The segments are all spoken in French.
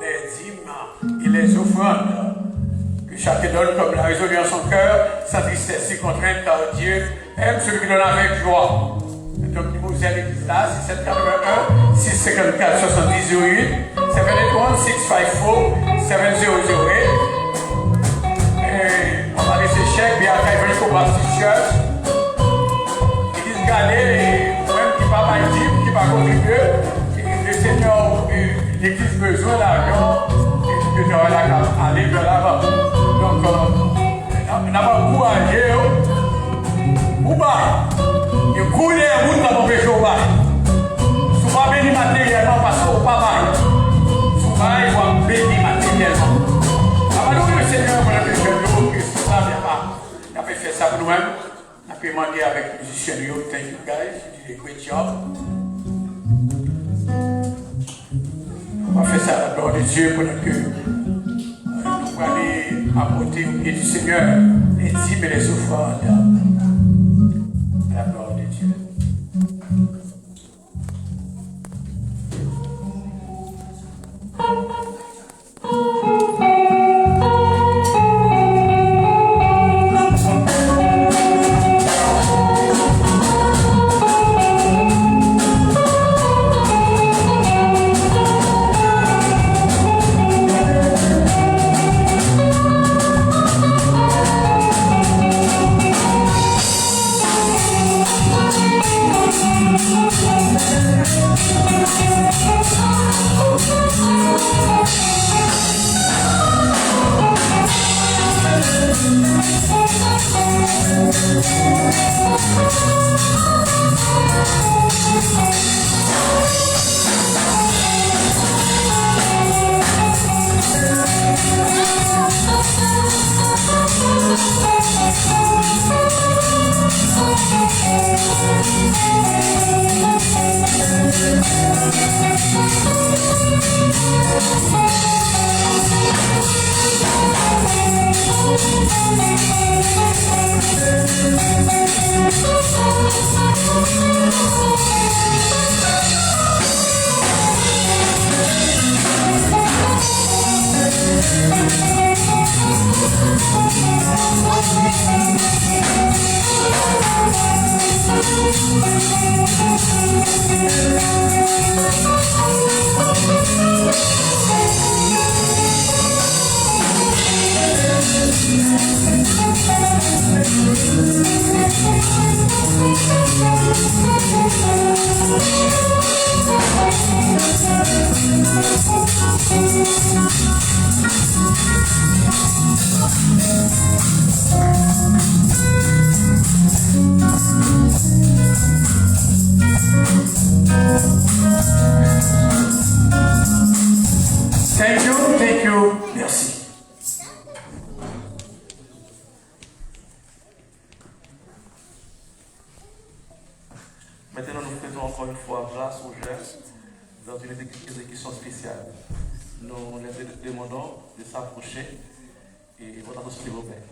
les dîmes et les offrandes que chacun donne comme la résolu en son cœur, sans tristesse, si contrainte, car Dieu aime celui qui donne avec joie. Donc, vous allez l'église là, c'est 781 654 70 08, 781 654 7008. Et on va laisser chèque, bien à Evangelical Baptist Church. L'église Galée, même qui ne va pas dire, qui va contribuer, le Seigneur, l'église besoin d'argent, et que j'aurai la aller vers l'avant. Donc, on n'a pas encouragé, ou pas, et couler un bout dans mon péché au bail. Si vous ne béni matériellement, parce qu'on ne pas bail. Si vous ne béni matériellement. Alors, le Seigneur, pour le péché de vous, que ça ne vient pas. On a fait ça pour nous-mêmes. On a pu demander avec les musiciens, thank you guys, you did a great job. On va faire ça à la gloire de Dieu pour que nous allons apporter au pied du Seigneur les dîmes et les offrandes à la gloire de Dieu. Thank you, merci. Maintenant, nous faisons encore une fois grâce aux gestes dans une exécution spéciale. Nous les demandons de s'approcher et votre attention s'il vous plaît.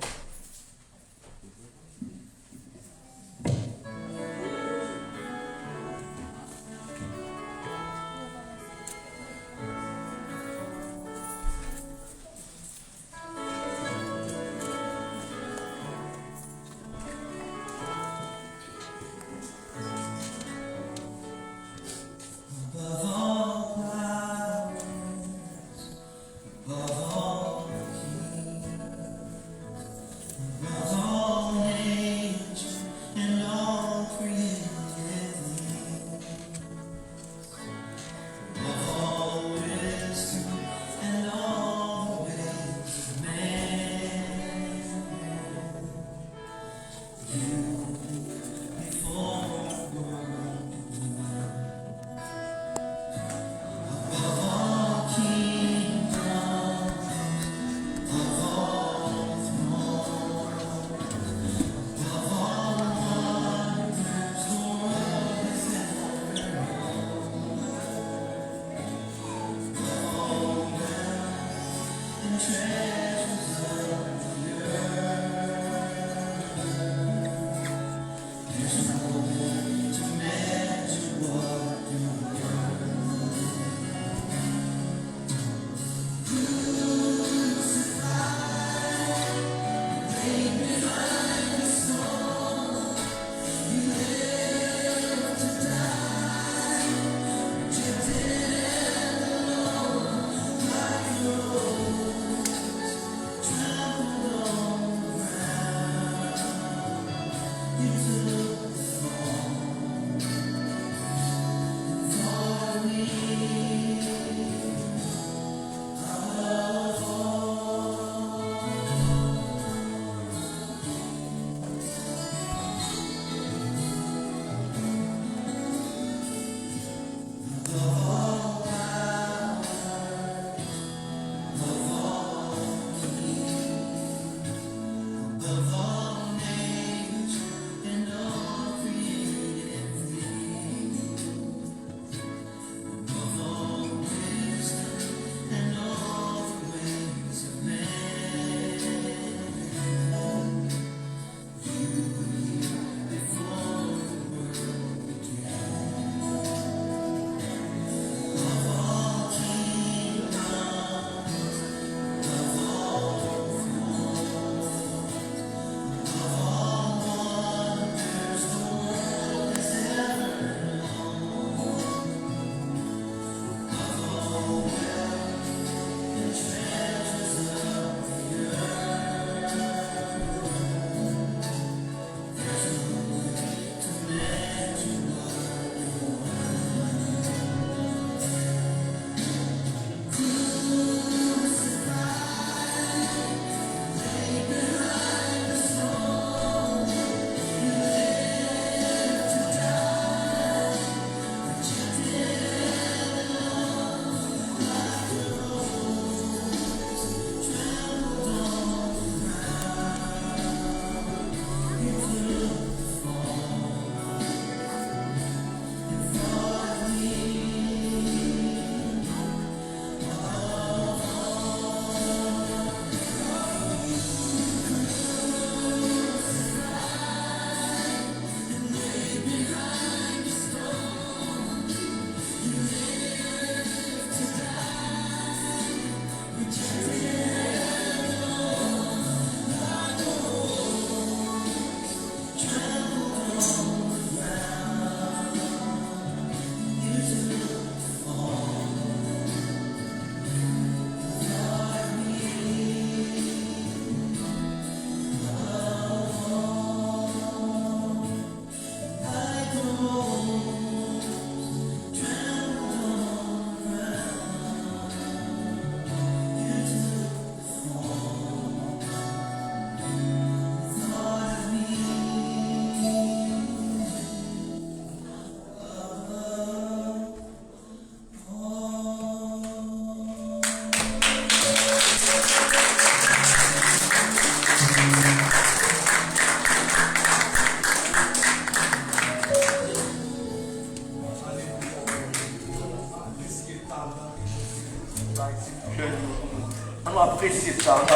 On apprécie ça, on va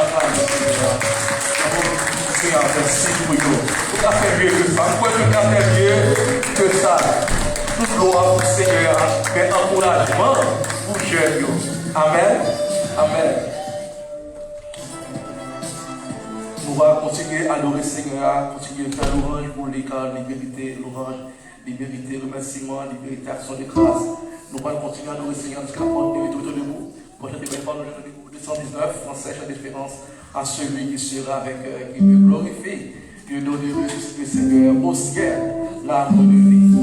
merci pour vous. Tout à fait mieux que ça. Tout à fait mieux que ça. Toute gloire pour le Seigneur, mais encouragement pour les jeunes. Amen. Amen. Nous allons continuer à adorer le Seigneur, continuer à faire l'orange pour les cas, libérité, l'orange, libérité, remerciement, libérité, action de grâce. Nous allons continuer à adorer le Seigneur jusqu'à la porte de retour de vous. Prochaine événement, nous allons nous 219, français, la différence à celui qui sera avec, qui me glorifie, Dieu donne le Seigneur au ciel, l'arbre de vie.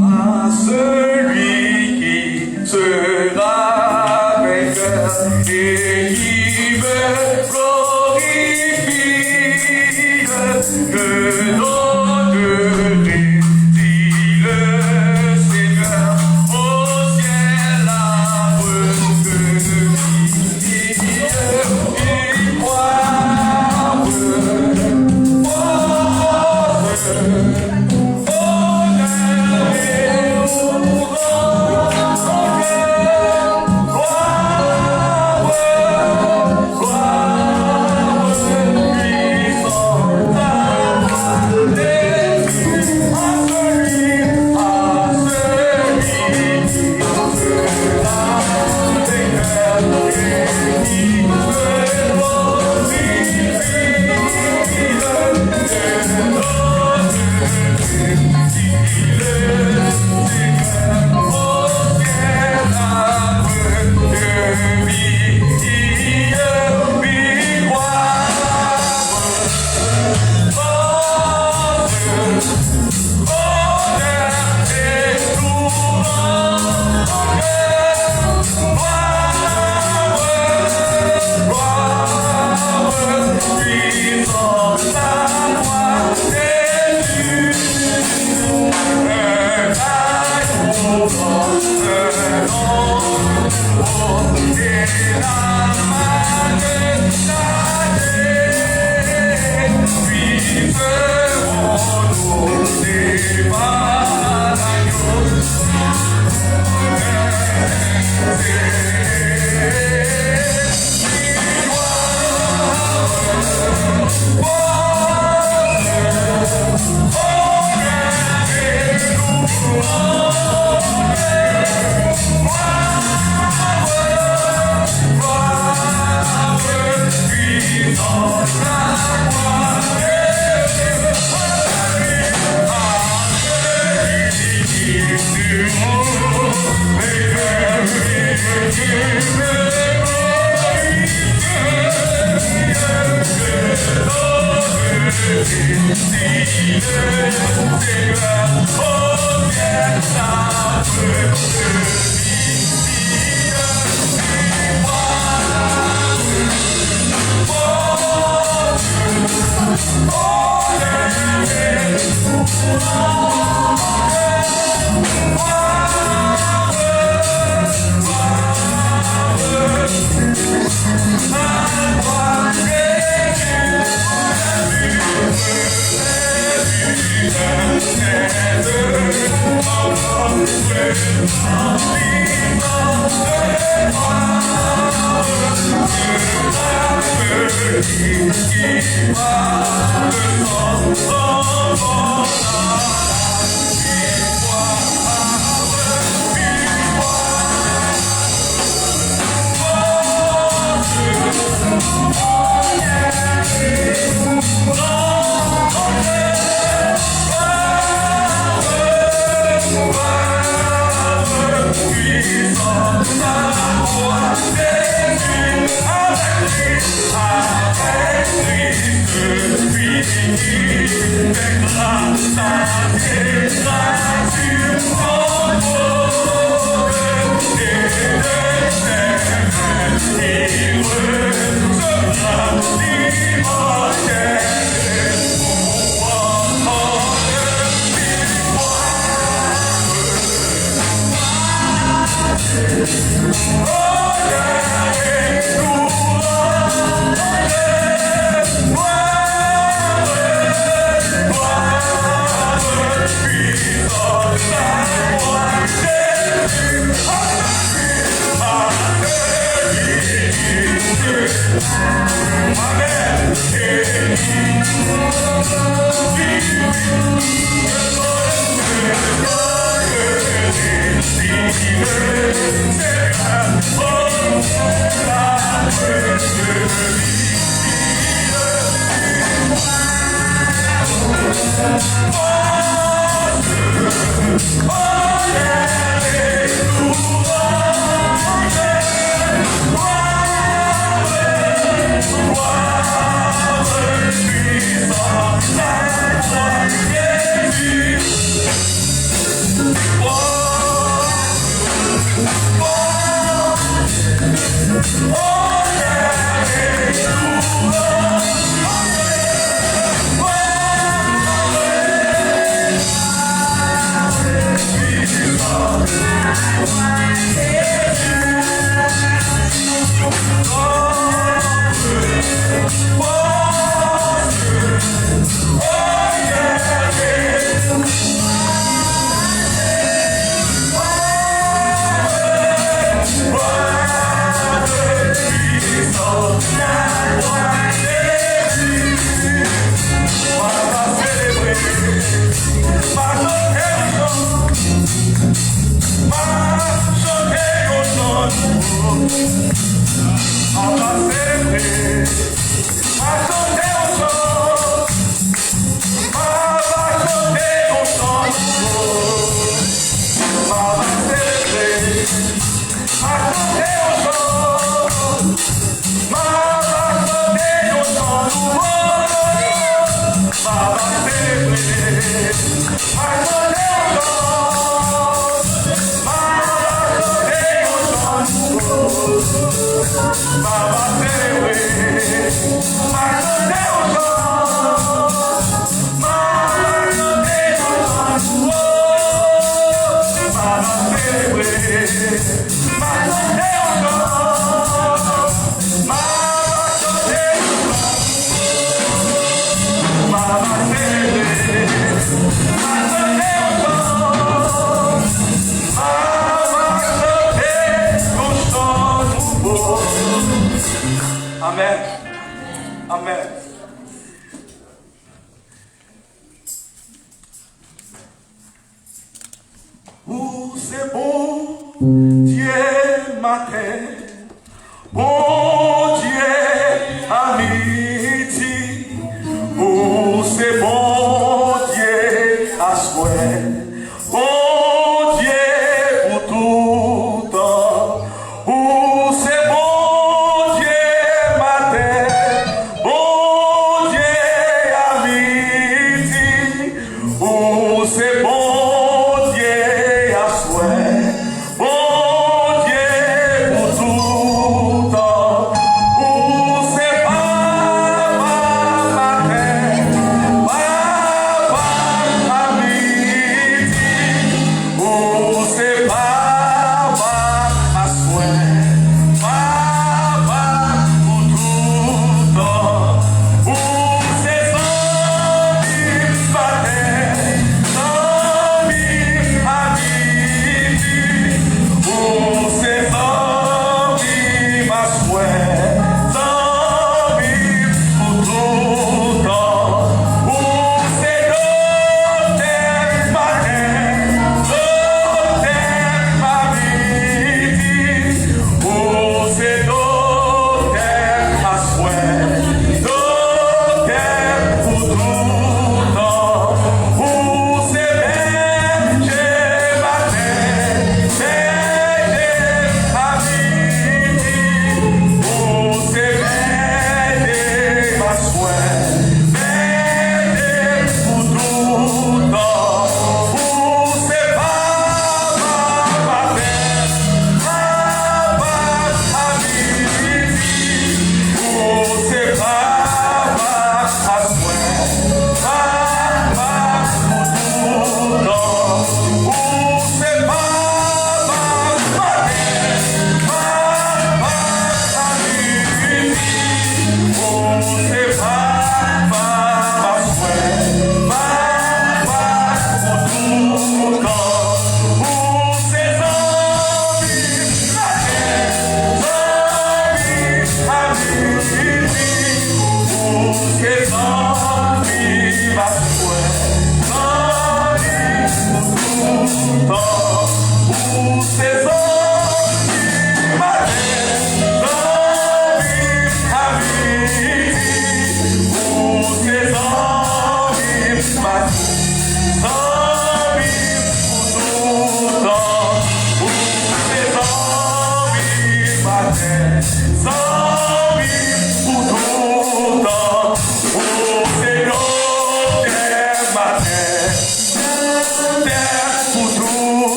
À celui qui sera avec et qui me glorifie, je donnerai, dit le Seigneur, au ciel l'arbre de vie. Il croit, avec lui, Amen. Amen. Où c'est bon, Dieu matin, bon Dieu amitié, où c'est bon Dieu à souhait, bon Dieu pour tout temps, où c'est bon Dieu matin, bon Dieu amitié, où c'est bon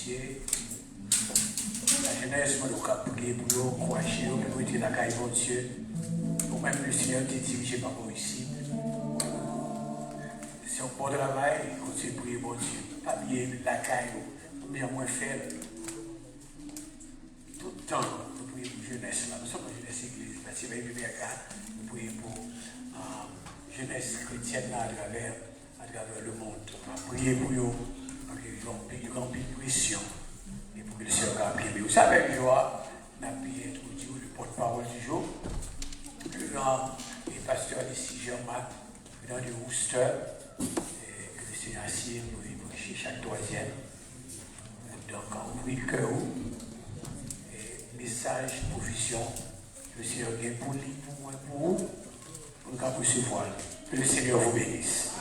Dieu. La jeunesse, moi, je prier pour nous, encourager, pour être dans la caille, bon Dieu. Pour même le Seigneur te dirige par vous ici. Si on peut travail, continuez à prier, bon Dieu. Pas bien la caille, bien moins faire. Tout le temps, nous prions pour la jeunesse. Nous sommes une jeunesse église. Parce que nous prions pour la jeunesse chrétienne à travers le monde. Nous prions pour eux, parce qu'ils ont une pression. Et pour que le Seigneur a prié. Vous savez, je vais appuyer le porte-parole du jour. Le grand pasteur ici, Jean-Marc, dans du Worcester, que le Seigneur a signé pour prêcher chaque troisième. Donc, on prie que vous, message, provision, le Seigneur vient pour lui, pour moi, pour vous, pour nous recevoir. Que le Seigneur vous bénisse.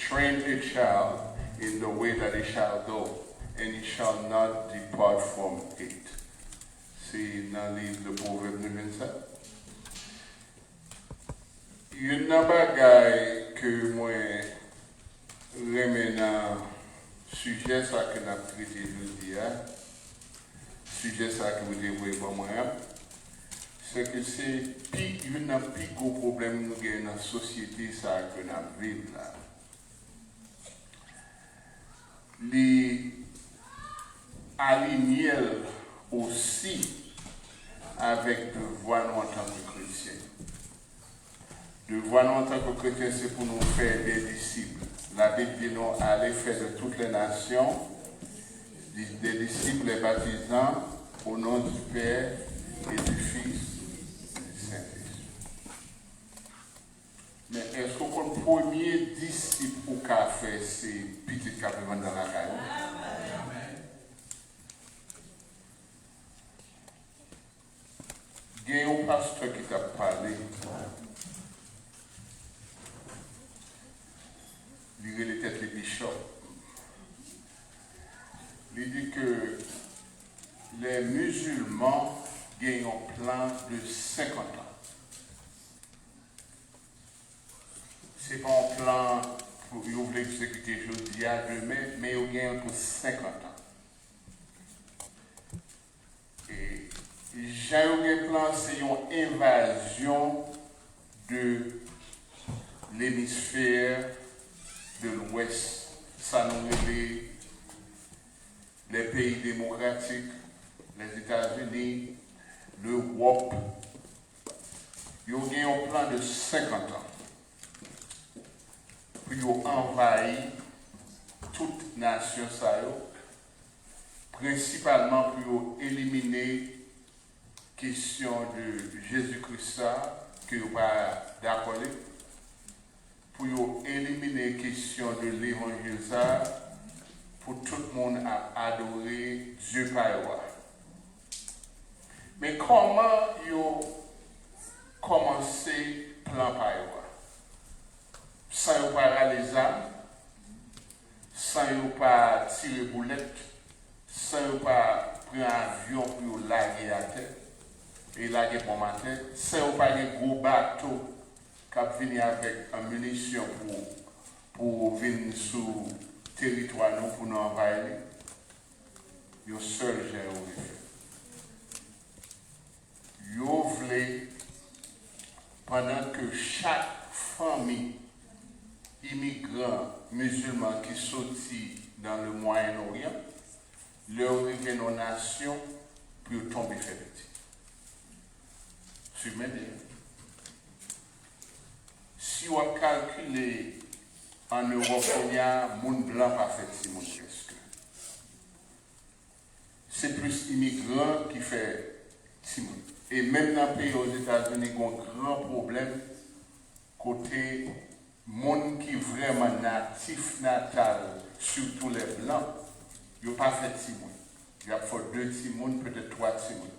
Train a child in the way that he shall go, and he shall not depart from it. C'est dans le livre de Proverbe 97. Il y a une bagaille que moi remets dans le sujet ça que nous avons traité aujourd'hui. Sujet ça que vous devez voir moi. c'est que c'est un plus gros problème nous avons dans la société, ça que nous vivons là. Les aligner aussi avec devoir nous en tant que chrétiens. Devoir nous en tant que chrétiens, c'est pour nous faire des disciples. La Bible dit nous aller faire de toutes les nations des disciples les baptisant au nom du Père et du Fils et du Saint-Esprit. Mais est-ce qu'on le premier disciple au café, c'est petit capement dans la caille? Il y a un pasteur qui t'a parlé. Il était le bishop. Il dit que les musulmans gagnent un plan de 50 ans. Ce n'est pas un plan pour l'exécuter aujourd'hui à demain, mais ils gagnent pour 50 ans. Et j'ai un plan, c'est une invasion de l'hémisphère de l'Ouest. Ça nous révèle les pays démocratiques, les États-Unis, l'Europe. Ils ont un plan de 50 ans. Puis ils ont envahi toute nation, principalement pour éliminer la question de Jésus-Christ, que vous pas d'accord, pour éliminer la question de l'évangile, pour tout le monde à adorer Dieu par. Mais comment ils ont commencé le plan par sans pas les armes, sans pas tirer boulette, sans pas prendre un avion pour laguer à terre et laguer pour ma tête, sans pas un gros bateau qui vient avec une munition pour venir sur le territoire pour nous envahir. Yo seul j'ai fait. Yo voulez pendant que chaque famille immigrant musulman qui sortit dans le Moyen-Orient, leur revient aux nations pour tomber fait petit. Tu m'aides? Si on calcule en Europe, il y a un monde blanc pas fait si mon presque. C'est plus immigrants qui fait Simon. Et même dans le pays aux États-Unis, il y a un grand problème côté monde qui est vraiment natif, natal, surtout les blancs, ils n'ont pas fait Simon. Il y a fait 2 Simon, peut-être 3 Simon.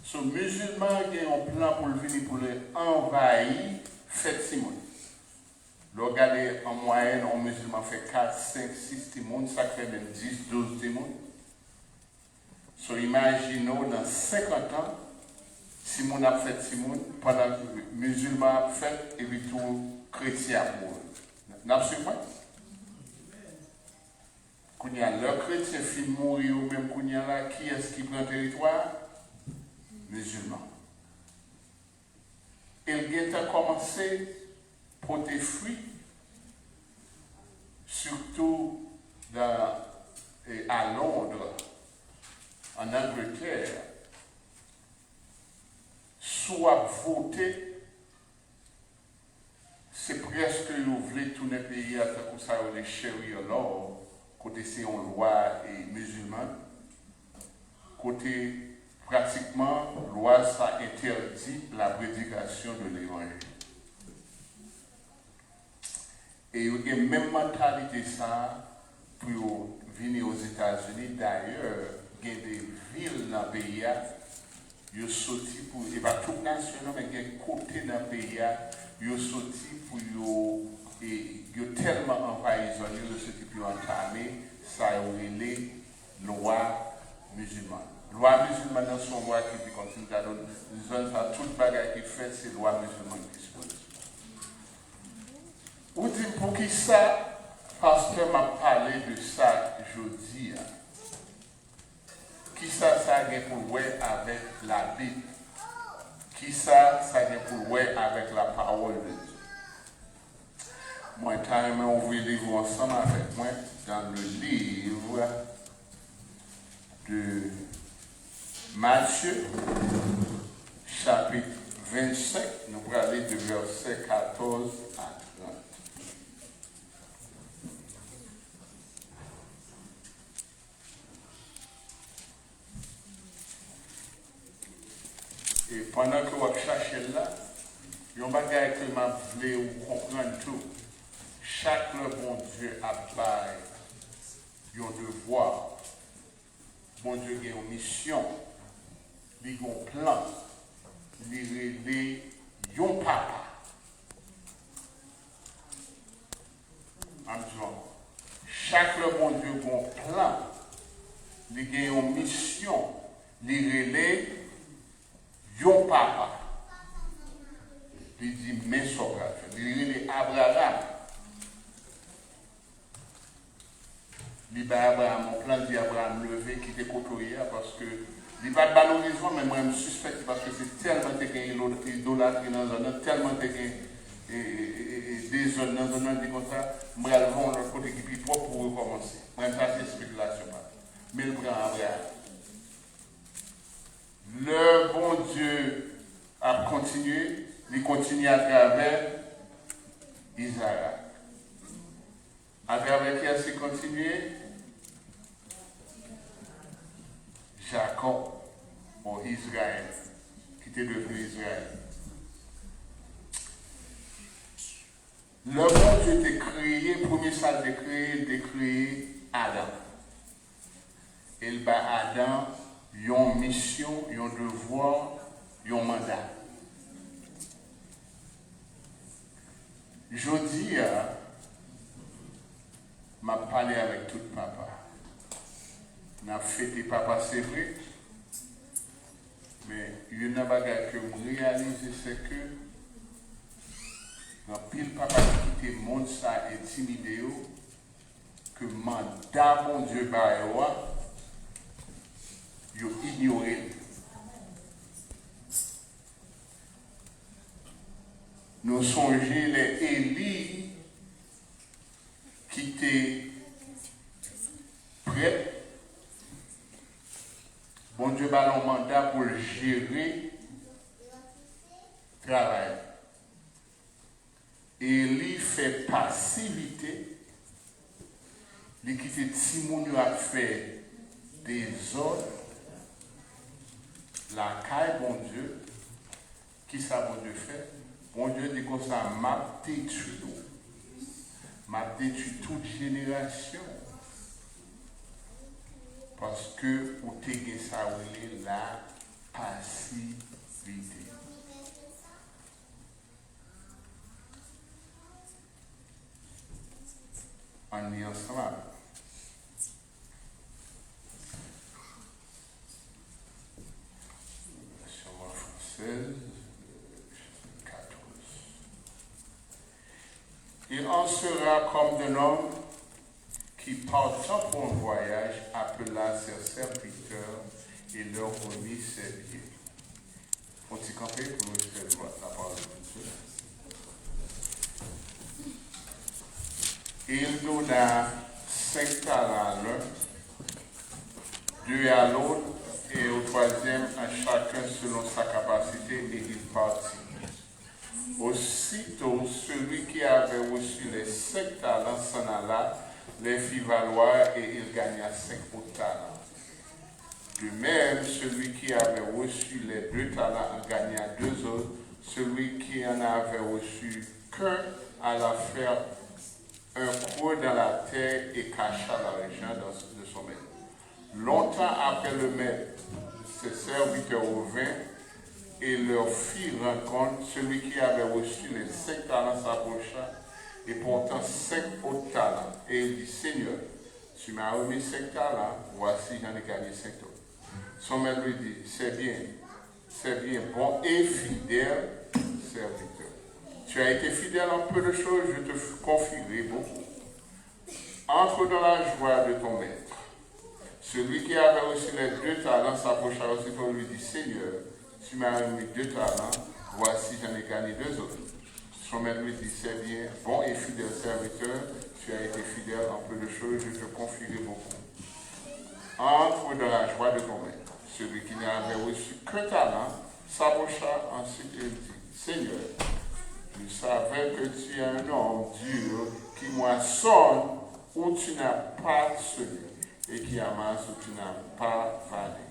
Ce musulman qui a un plan pour venir pour les envahir, fait Simon. Regardez en moyenne, un musulman fait 4, 5, 6 Simon, ça fait même 10, 12 Simon. So imaginons dans 50 ans, Simon a fait Simon, pendant que les musulmans a fait, et puis tout chrétien pour eux. N'a pas pas? Quand il y a le chrétien qui mourir, ou même quand il y a là, qui est-ce qui prend le territoire? Musulmans. Il a commencé à porter fruit, surtout à Londres, en Angleterre, soit voté, c'est presque vous voulez tourner le pays à ça, les sharia law, côté c'est une loi musulmane, côté pratiquement, loi ça interdit la prédication de l'évangile. Et il y a une même mentalité ça pour venir aux États-Unis. D'ailleurs, il y a des villes dans le pays, ils sont sortis pour, et pas toute nation, mais il y a des côtés dans le pays, ils sont sortis pour, ils ont tellement envahisonné, ils sont sortis pour entamer, ça a eu les lois musulmanes. Loi musulmane dans son loi qui continue à donner, toute bagarre qui fait, c'est loi musulmane qui se pose. Ou dit pour qui ça, pasteur m'a parlé de ça jeudi. Qui ça a pour voir avec la Bible? Qui ça vient pour ouais avec la parole de Dieu. Moi, je ouvrir le livre ensemble avec moi dans le livre de Matthieu, chapitre 25. Nous allons aller de verset 14 à 30. Et pendant que vous cherchez là, il y a un bagage que je voulais vous comprendre tout. Chaque bon Dieu a un devoir. Bon Dieu a une mission. Il a un plan. Il a un papa. Chaque bon Dieu a un plan. Il a une mission. Il a un papa. Il dit, mais ça va faire. Il a Abraham. Il a Abraham, mon plan dit Abraham levé qui était côtoyé parce que il n'y a pas de bonne raison, mais moi je me suspecte parce que c'est tellement idolâtrie dans la zone, tellement des zones dans la zone comme ça, moi je vais l'autre côté qui est propre pour recommencer. Moi je ne fais pas de spéculation. Mais il prend Abraham. Le bon Dieu a continué, il continue à travers Isaac. À travers qui a-t-il continué? Jacob, ou Israël, qui était devenu Israël. Le bon Dieu était créé, premier salle de créer Adam. Il bat Adam, une mission, un devoir, un mandat. Je dis, m'a parlé avec tout papa. N'a fêté papa, c'est vrai. Mais il y a une bagarre que je réalise, c'est que dans pile papa qui quitte le monde, ça intimidé, que mandat mon Dieu baïwa, il a ignoré. Nous songeons les Élie qui étaient prêts. Bon Dieu a un mandat pour gérer le travail. Élie fait passivité. Il quitte Timon a fait des ordres. La caille, bon Dieu, qui ça, bon Dieu fait? Bon Dieu dit comme ça, m'a détruit toute génération. Parce que vous avez ça, la passivité. On est ensemble. Version française, 14. Il en sera comme d'un homme qui, partant pour un voyage, appela ses serviteurs et leur remit ses biens. Faut-il camper pour nous faire la parole de Dieu? Il donna 5 talents à l'un, 2 à l'autre, et au troisième à chacun selon sa capacité, et il partit. Aussitôt, celui qui avait reçu les 5 talents s'en alla, les fit valoir et il gagna 5 autres talents. De même, celui qui avait reçu les 2 talents en gagna 2 autres. Celui qui en avait reçu qu'un alla faire un creux dans la terre et cacha l'argent de son maître. Longtemps après le maître, ses serviteurs revinrent et leur fit rencontre. Celui qui avait reçu les 5 talents s'approcha et portant 5 autres talents. Et il dit, Seigneur, tu m'as remis 5 talents, voici j'en ai gagné 5 autres. Son maître lui dit, c'est bien, bon et fidèle serviteur. Tu as été fidèle en peu de choses, je te confierai beaucoup. Entre dans la joie de ton maître. Celui qui avait reçu les 2 talents s'approcha aussitôt et lui dit, Seigneur, tu m'as remis 2 talents, voici j'en ai gagné 2 autres. Son maître lui dit, c'est bien, bon et fidèle serviteur, tu as été fidèle en peu de choses, je te confierai beaucoup. Entre dans la joie de ton maître. Celui qui n'avait reçu qu'un talent s'approcha ensuite et dit, Seigneur, je savais que tu es un homme dur qui moissonne où tu n'as pas semé et qui amasse où tu n'as pas vanné.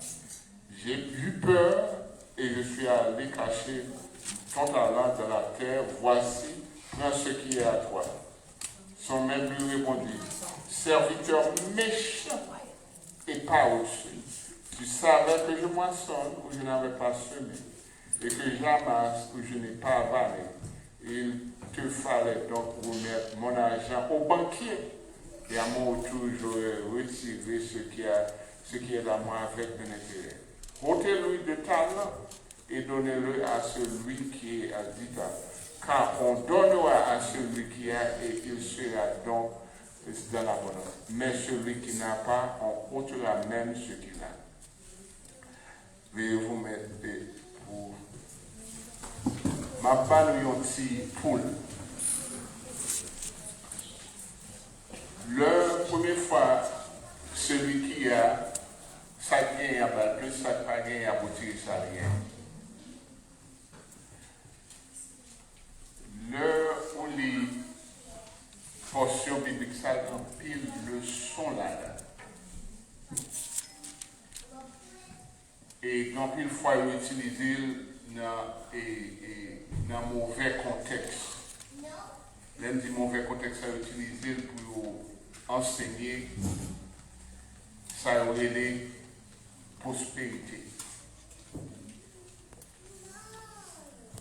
J'ai eu peur et je suis allé cacher ton talent dans la terre. Voici, prends ce qui est à toi. Son maître lui répondit, serviteur méchant et pas au-dessus. Tu savais que je moissonne où je n'avais pas semé et que j'amasse où je n'ai pas vanné. Il te fallait donc remettre mon argent au banquier et à mon retour j'aurais retiré ce qui est à moi avec un intérêt. Ôtez-lui de talent et donnez-le à celui qui est à 10 talents. Car on donnera à celui qui a et il sera donc dans l'abondance. Mais celui qui n'a pas, on ôtera même ce qu'il a. Veuillez vous mettre pour ma panne yon ti poule. La première fois, celui qui a, ça gagne à battre, ça pas gagne à boutir, ça rien. L'heure où les portions bibliques, ça empile le son là. Et quand il faut utiliser dans un mauvais contexte. L'un dit mauvais contexte à utiliser pour enseigner, ça aurait les prospérités.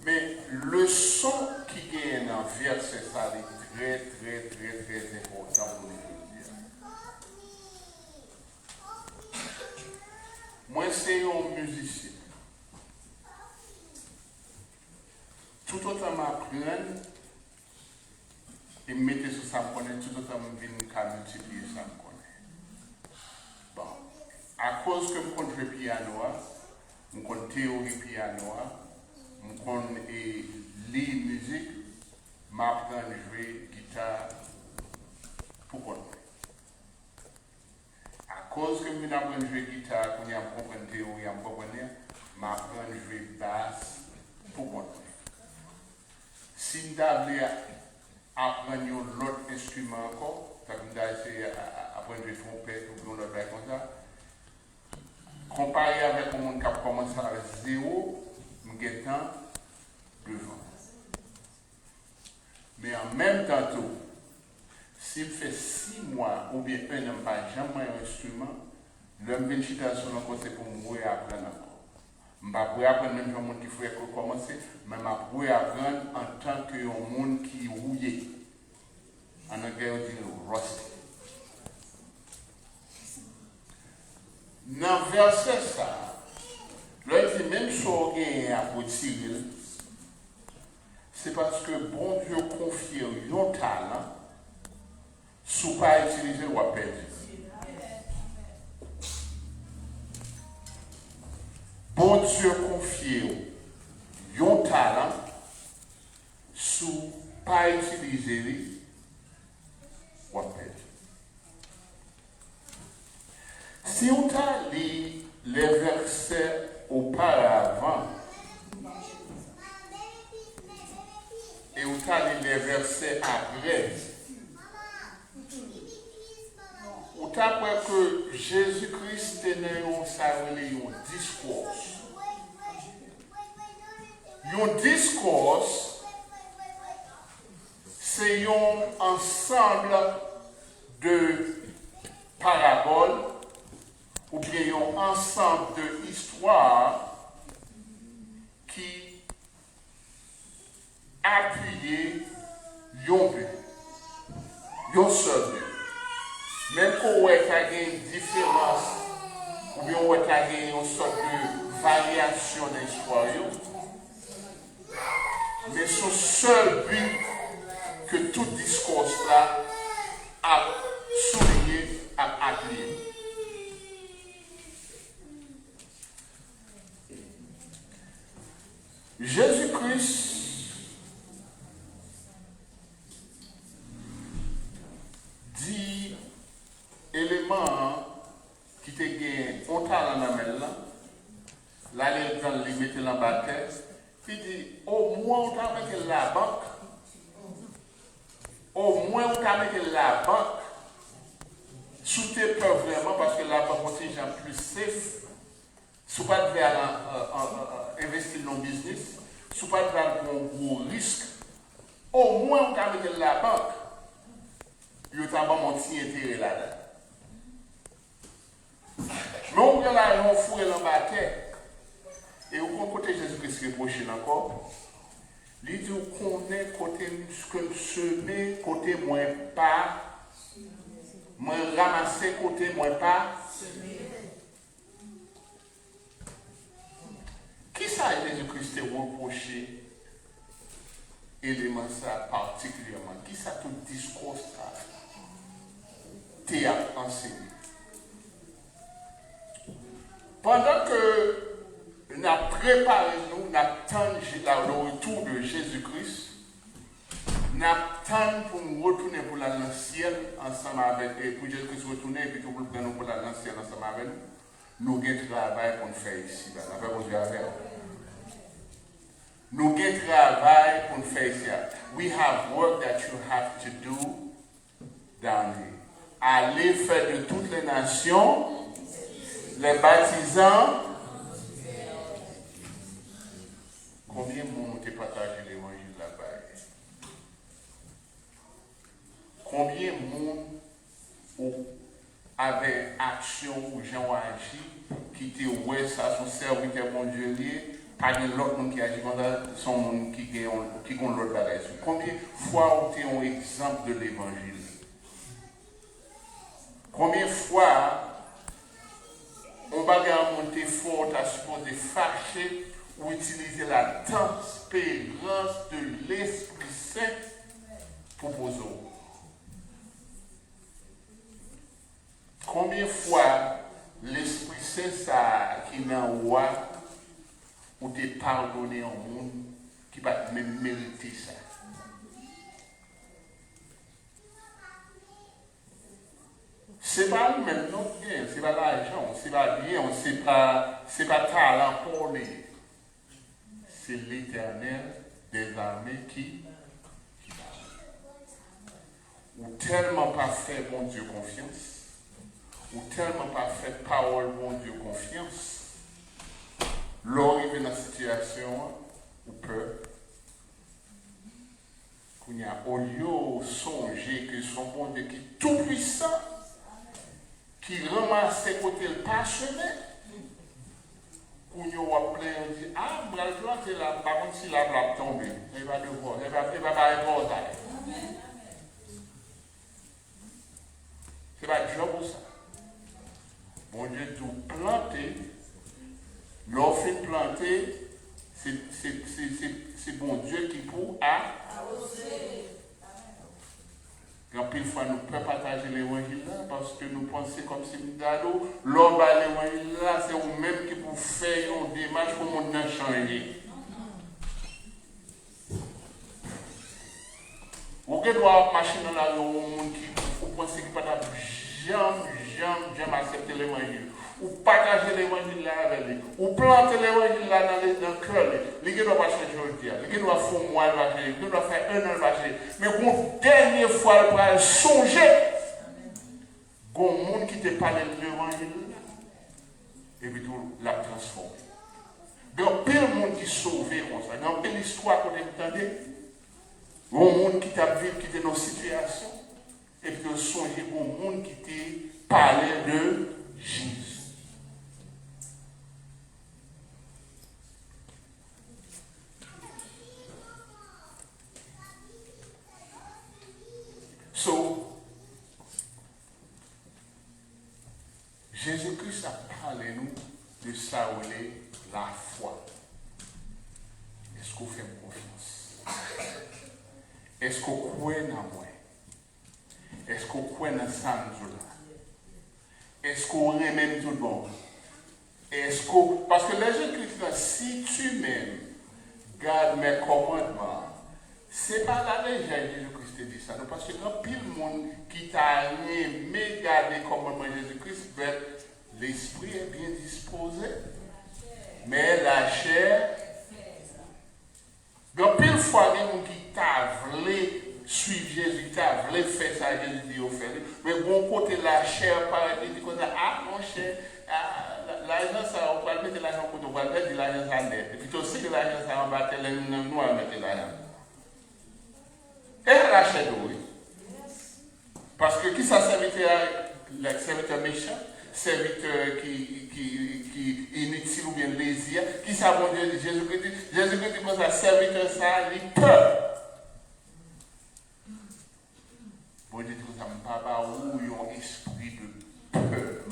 Mais le son qui gagne dans le verset, ça est très, très, très, très important pour nous dire. Moi, c'est un musicien. Tout autant m'apprendre et me mettre sur ça, me connaître, tout autant me venir qu'à multiplier ça, me connaître. Bon. À cause que je connais le piano, je connais théorie piano, je connais lire musique, m'apprendre à jouer guitare pour connaître. À cause que je apprends à jouer guitare, quand je comprends la théorie, je m'apprends à jouer basse pour connaître. Si je voulais apprendre l'autre instrument encore, je vais essayer d'apprendre à jouer trompette ou l'autre bail comme ça, comparé avec un monde qui a commencé à 0, je suis temps devant. Mais en même temps, s'il fait 6 mois ou bien 1 an, pas jamais un instrument, l'homme vient chiter sur le côté pour me apprendre encore. Je ne vais pas apprendre même un monde qui fait commencer, mais je vais apprendre en tant que un monde qui est rouillé. En anglais, on dit rusty. Dans le verset ça, l'autre dit même si on gagne à tirer, c'est parce que bon Dieu confie un talent, si vous pas utiliser ou à perdre. Bon Dieu confie un talent, si vous pas utiliser ou à perdre. Si on a lu les versets auparavant, et on a lu les versets après, on a appris que Jésus-Christ tenait un discours. Un discours, c'est un ensemble de paraboles ou bien un ensemble d'histoires qui appuient un but, un seul but. Même quand on a une différence ou bien on a une sorte de variation dans l'histoire, mais son seul but que tout discours là a souligné, a appuyé. Jésus-Christ dit élément qui te gagne, on t'a dans la là, là, les mettre dans la tête, il dit, au moins on t'a mis la banque, au moins on t'a mis la banque, sous tes peurs vraiment, parce que la banque est déjà plus safe, sous pas de investir dans le business, sous pas de un gros risque, au moins on t'a mis la banque, il y a un petit intérêt là-dedans. Mais on prend l'argent, on fourre dans la tête. Et au côté Jésus-Christ qui est prochain encore, il dit qu'on est côté semé, côté moins pas, moins ramasser, côté moins pas. Qui ça Jésus-Christ est reproché élément ça particulièrement? Qui ça tout discours ça? Théâtre enseigné. Pendant que nous avons préparé, nous attendons le retour de Jésus-Christ, nous attendons pour nous retourner pour l'ancien ensemble avec, et pour Jésus-Christ retourner et puis pour nous prendre pour l'ancien ensemble avec nous, nous avons un travail pour nous faire ici. Nous avons un travail pour nous faire ici. We have work that you have to do down here. Allez faire de toutes les nations, les baptisants. Combien de monde ont partagé l'évangile là-bas? Combien de monde avait action ou gens agi qui étaient ouais ça son serviteur bon Dieu lié, pas de l'autre monde qui agit comme ça, son monde qui ont l'autre bagage. Combien de fois ont été un exemple de l'évangile? Combien de fois on va monter fort à supposer fâcher ou utiliser la tempérance de l'Esprit Saint pour poser. Combien de fois l'Esprit Saint ça qui n'a pas ou te pardonner au monde qui va même mériter ça. C'est pas nous-mêmes non bien, c'est pas l'argent, c'est pas bien, c'est pas talent pour les. C'est l'Éternel des armées qui ou tellement pas fait bon Dieu confiance, ou tellement pas fait parole bon Dieu confiance, l'arriver dans la situation ou peur, qu'on y a au lieu de songer que son bon Dieu qui est tout puissant, qui ramasse ses côtés le parchemin, qu'on y a plein de dire, ah, Braljoie, c'est là, par contre, si la va tomber, elle va devoir, elle va pas répondre. C'est pas job pour ça. Bon Dieu tout planté, l'offre planté, c'est bon Dieu qui pour arroser. Quand pile fois nous pouvons partager l'évangile là, parce que nous pensons comme si nous avons l'homme à l'évangile là, c'est vous-même qui pour faire une démarche pour mon changer. Vous pouvez voir machine dans la rue, monde qui vous pensez qu'il ne peut pas jamais accepter l'évangile. Ou partager l'évangile là avec lui. Ou planter l'évangile là dans le cœur. Il ne doit pas changer aujourd'hui. Il doit faire un mois, il doit faire un an. Mais pour dernière fois, il va songer. Il y a un monde qui te parle de l'évangile et puis tout la transforme. Il y a plein de monde qui est sauvé comme ça. Dans une histoire qu'on entendait, il y a un monde qui t'a vu, qui était dans une situation. Et puis il songe au monde qui te parlait de Jésus. So, Jésus-Christ a parlé nous de ça où est la foi. Est-ce qu'on fait confiance? Est-ce qu'on croit en moi? Est-ce qu'on croit dans ça nous là? Est-ce qu'on remet tout bon? Est-ce qu'on... Parce que les Jésus-Christ, si tu m'aimes, garde mes commandements. Ce n'est pas la légère Jésus-Christ dit ça. Non, parce que quand pile monde qui t'a aimé garder les commandements de Jésus-Christ, l'esprit est bien disposé. Mais la chair, quand pile fois, il y a des gens qui t'a voulu suivre Jésus, t'a voulu faire ça, Jésus dit au fait. Mais bon côté, la chair, par exemple, dit comme ça, ah mon cher, l'argent ça, on va mettre l'argent pour on va mettre l'argent ça net. Et puis tu sais que l'argent ça, on va mettre nous à mettre l'argent. Et la chair, oui. Parce que qui ça serviteur méchant, serviteur qui inutile ou bien lésir, qui ça bon Dieu dit Jésus-Christ dit comme ça, serviteur ça, il peur. Bon Dieu dit comme ça, papa ou un esprit de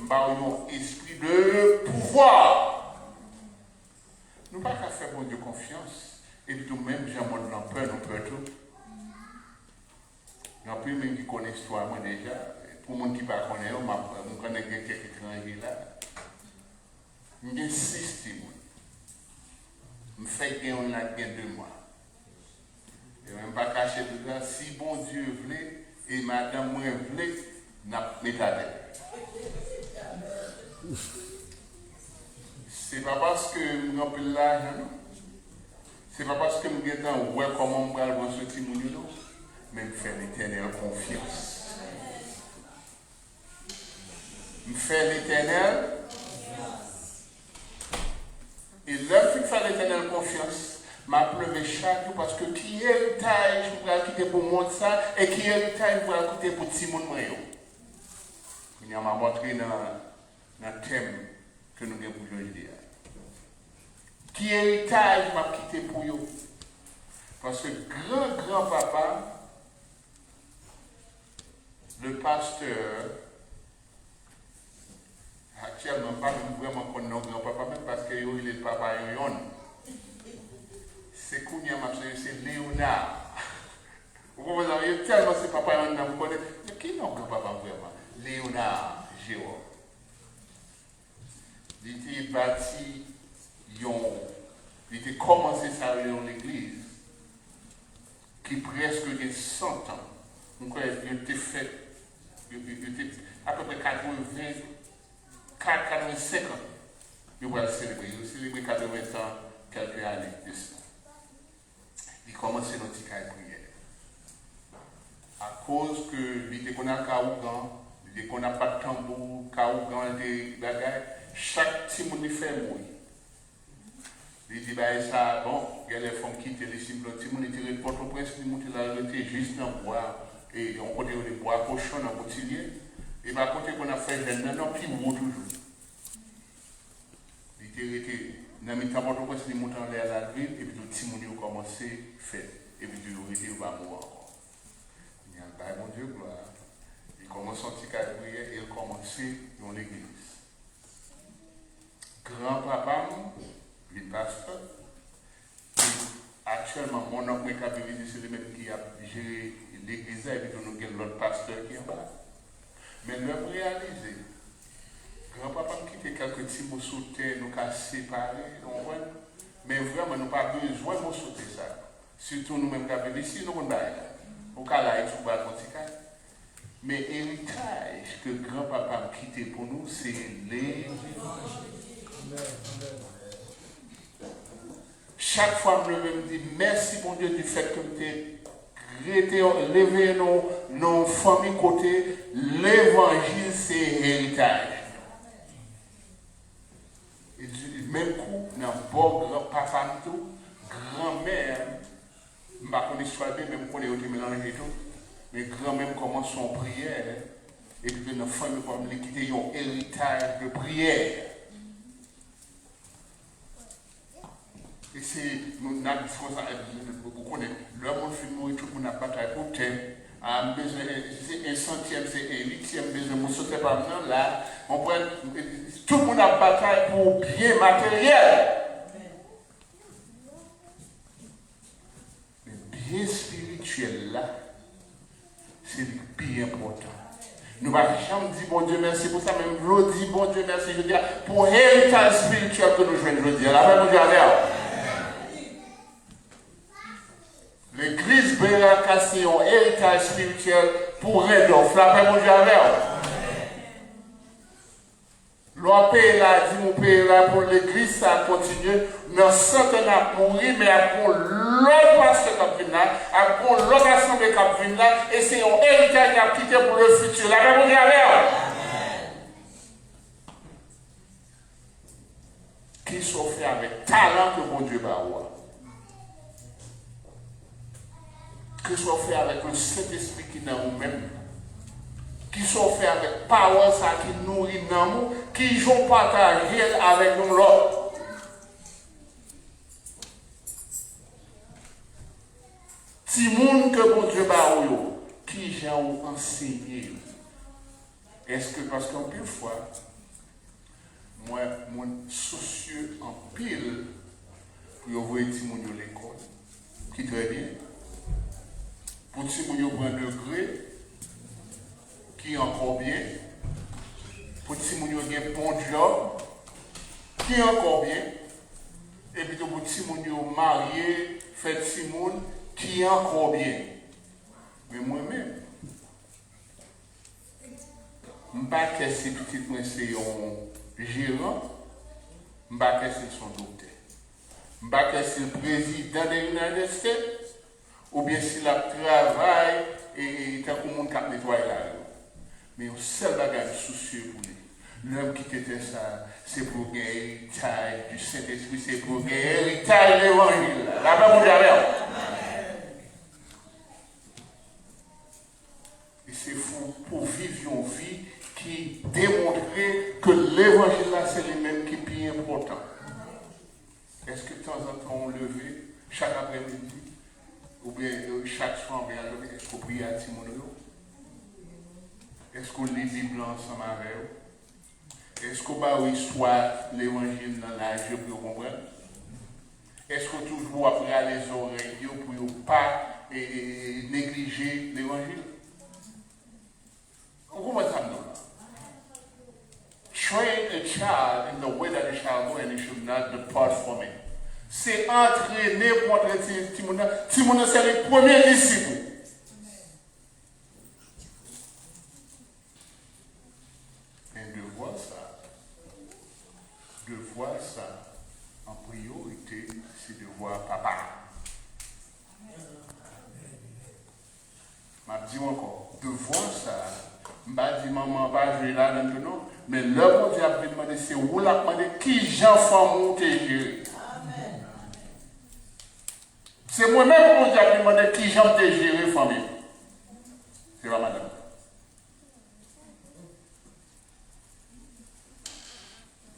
peur, un esprit de pouvoir. Nous ne pouvons pas faire bon Dieu confiance, et puis nous-mêmes, j'ai un monde dans peur, nous peur tout. Il y a plus même qui connaissent l'histoire, moi déjà. Pour les gens qui ne connaissent pas, je connais quelques étrangers là. J'ai 6 témoins. Je fais gagner on a gagné 2 mois. Je ne vais même pas cacher tout ça. Si bon Dieu voulait, et madame moi voulait, n'a mis à tête. Ce n'est pas parce que je n'ai pas l'argent, non. Ce n'est pas parce que je n'ai pas ouais comment je vais voir ce témoin, non. Mais me faire l'éternel confiance. Me faire l'éternel. Et là, je fais l'éternel confiance. M'a pleuvé chaque jour parce que qui héritage je vais quitter pour moi ça et qui héritage je vais quitter pour Simon Moyo. Il y a m'a montré dans le thème que nous avons pour aujourd'hui. Qui héritage m'a quitté pour eux. Parce que grand papa, le pasteur, actuellement, pas vraiment qu'on n'a grand-papa, même parce qu'il est le papa Yon. C'est Kounia, c'est Léonard. Vous comprenez, tellement c'est papa Yon, vous connaissez. Mais qui n'a grand-papa vraiment? Léonard, Jérôme. Il était bâti, il était commencé ça dans l'église, qui presque de 100 ans. Donc, il était fait. Il était à peu près 85 ans. Il va le célébrer. Il va célébrer 80 ans, quelques années de ça. Il commence dans le prière. À cause que il qu'on a Kaougan, il qu'on n'a pas de tambour, Kaougan, des bagages, chaque petit monde fait mourir. Il dit, ça, bon, il y a les femmes qui étaient les cibles, le petit monde était Port-au-Prince, il était juste dans le bois. Et on côté de bois cochon dans le boutillier. Et par contre, on a fait des nanos qui montent toujours. Il était dans le temps où il monte en l'air à la ville, et puis tout le monde a commencé à faire. Et puis il va mourir encore. Il y a un bail, mon Dieu, gloire. Il commence à faire prière et il commence dans l'église. Grand-papa, il est pasteur. Actuellement, mon oncle est capable, c'est le même qui a géré l'église et puis nous avons l'autre pasteur qui est là. Mais nous avons réalisé, grand-papa nous quitte quelques petits mots sous terre, nous avons séparés, mais vraiment nous n'avons pas besoin de sauter ça. Surtout nous-mêmes qui avons ici, nous avons au cas là, il faut pas continuer. Mais l'héritage que grand-papa a quitté pour nous, c'est l'évangile. Chaque fois, je me dis merci, mon Dieu, du fait que tu as levé nos familles côté. L'évangile, c'est héritage. Et même coup, dans bon grand-papa, grand-mère, je ne sais pas si je même qu'on est mélangé tout, mais grand-mère commence son prière, et puis nos familles comme les quitter un héritage de prière. Et c'est, nous avons vous connaissez, le monde fait mourir, tout le monde a bataille pour terre. C'est un centième, c'est un huitième besoin, vous ne sautez pas maintenant là. On prend, tout le monde a bataille pour bien matériel. Mais bien spirituel là, c'est le plus important. Nous ne pouvons jamais dire bon Dieu merci pour ça, même je dis bon Dieu merci, je dis pour l'héritage spirituel que nous jouons, je dis. La même chose. L'église Beraka, c'est un héritage spirituel pour Redolphe. La paix, mon Dieu, avec l'on paye là, dit mon paye là pour l'église, ça continue. Dans centaines à mourir, mais pour l'autre pasteur qui vient là, pour l'autre assemblée qui vient là, et c'est un héritage à quitter pour le futur. La paix, mon Dieu, avec qui sont faits avec talent que mon Dieu va avoir. Qui sont faits avec le Saint-Esprit qui est dans nous-mêmes. Qui sont faits avec parole ça qui nourrit dans nous, qui jouent partager avec nous l'autre. Si monde que mon Dieu va avoir, qui j'ai enseigné. Est-ce que parce qu'en pile fois, moi, mon soucieux en pile, pour voir si mon à l'école, qui très bien. Pour si mon prend degré, qui est encore bien. Pour si mon a un bon job, qui est encore bien. Et puis pour si mon marié, fait Simone, qui est encore bien. Mais moi-même, je ne sais pas que c'est petit prince un gérant, je ne sais pas que c'est son docteur. Je ne sais pas que c'est le président de l'United States, ou bien s'il a travaillé et tant que le monde qui nettoie là. Mais le seul bagage soucieux pour lui. L'homme qui était ça, c'est pour gagner l'héritage du Saint-Esprit, c'est pour gagner l'héritage de l'évangile. La paix pour Dieu. Et c'est fou pour vivre une vie qui démontre que l'évangile là, c'est le même qui est plus important. Est-ce que de temps en temps on lever, chaque après-midi, ou bien chaque soir, est-ce qu'on prie à Timono? Est-ce qu'on lit la Bible ensemble avec eux? Est-ce qu'on va histoire l'évangile dans la vie pour comprendre? Est-ce qu'on toujours après les oreilles pour ne pas négliger l'évangile? On comprend ça non? Train a child in the way that he shall go and he should not depart from it. C'est entraîner pour entraîner Timono. Timono, c'est le premier disciple. De voir ça en priorité, c'est de voir papa. Je dis encore, de voir ça, je ne dis maman, pas jouer là maintenant, mais le bon Dieu a demandé, c'est où la demandé qui j'enfant monter gérer. C'est moi-même qui a demandé qui j'en te gérer famille. C'est pas madame.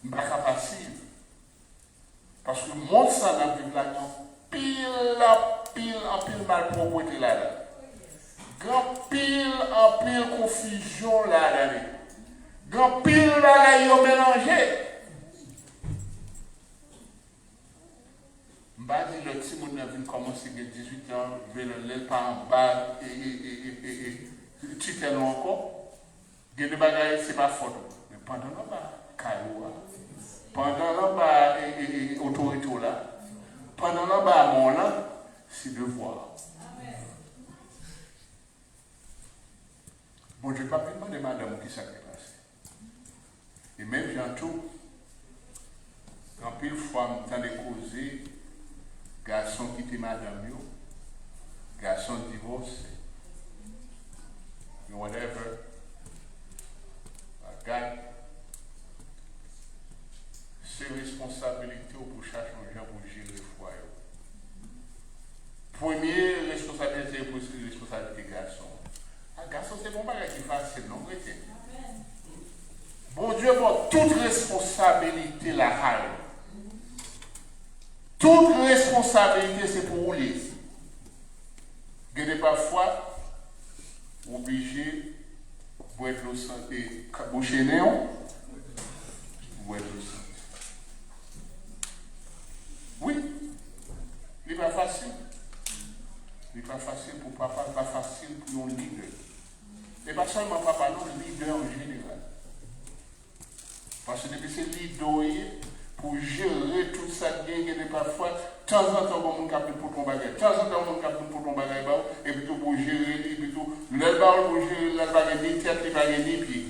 Je ne suis pas facile. Parce que le monde ça dans la vie pile mal propreté là-dedans. Grand pile en pile confusion là-dedans. Grand pile là ils ont mélangé. Je ne dis le petit monde vient commencer à 18 ans, je vais le laisser par en bas et tu t'es long encore. Il y a des bagages, ce n'est pas fort. Mais pendant le bas, Kaioua. Pendant là-bas, autorité là, pendant là-bas, mon là, c'est de voir. Bon, je ne vais pas demander madame qui s'est passé. Et même bientôt, quand pile fois, je m'entendais causer, garçon qui était madame, garçon divorcé, whatever, gars. C'est responsabilité pour chaque gens pour gérer le foyer. Première responsabilité pour la responsabilité garçon. Un garçon, c'est bon bagage qui est facile, non, chrétien? Bon Dieu, pour toute responsabilité la halle. Toute responsabilité, c'est pour vous les. Vous êtes parfois obligé pour être le santé, boucher néon, pour être le santé. Oui, il n'est pas facile. Il n'est pas facile pour papa, il n'est pas facile pour un leader. Et pas seulement papa, non, leader en général. Parce que depuis c'est leader, pour gérer tout ça, il y a parfois, de temps en temps, on capte pour ton bagage. bagaille. De temps en temps, on capte pour ton bagaille, et puis tout pour gérer, et puis tout. Le bail pour gérer, le bagaille ni tête, le bagaille ni pied.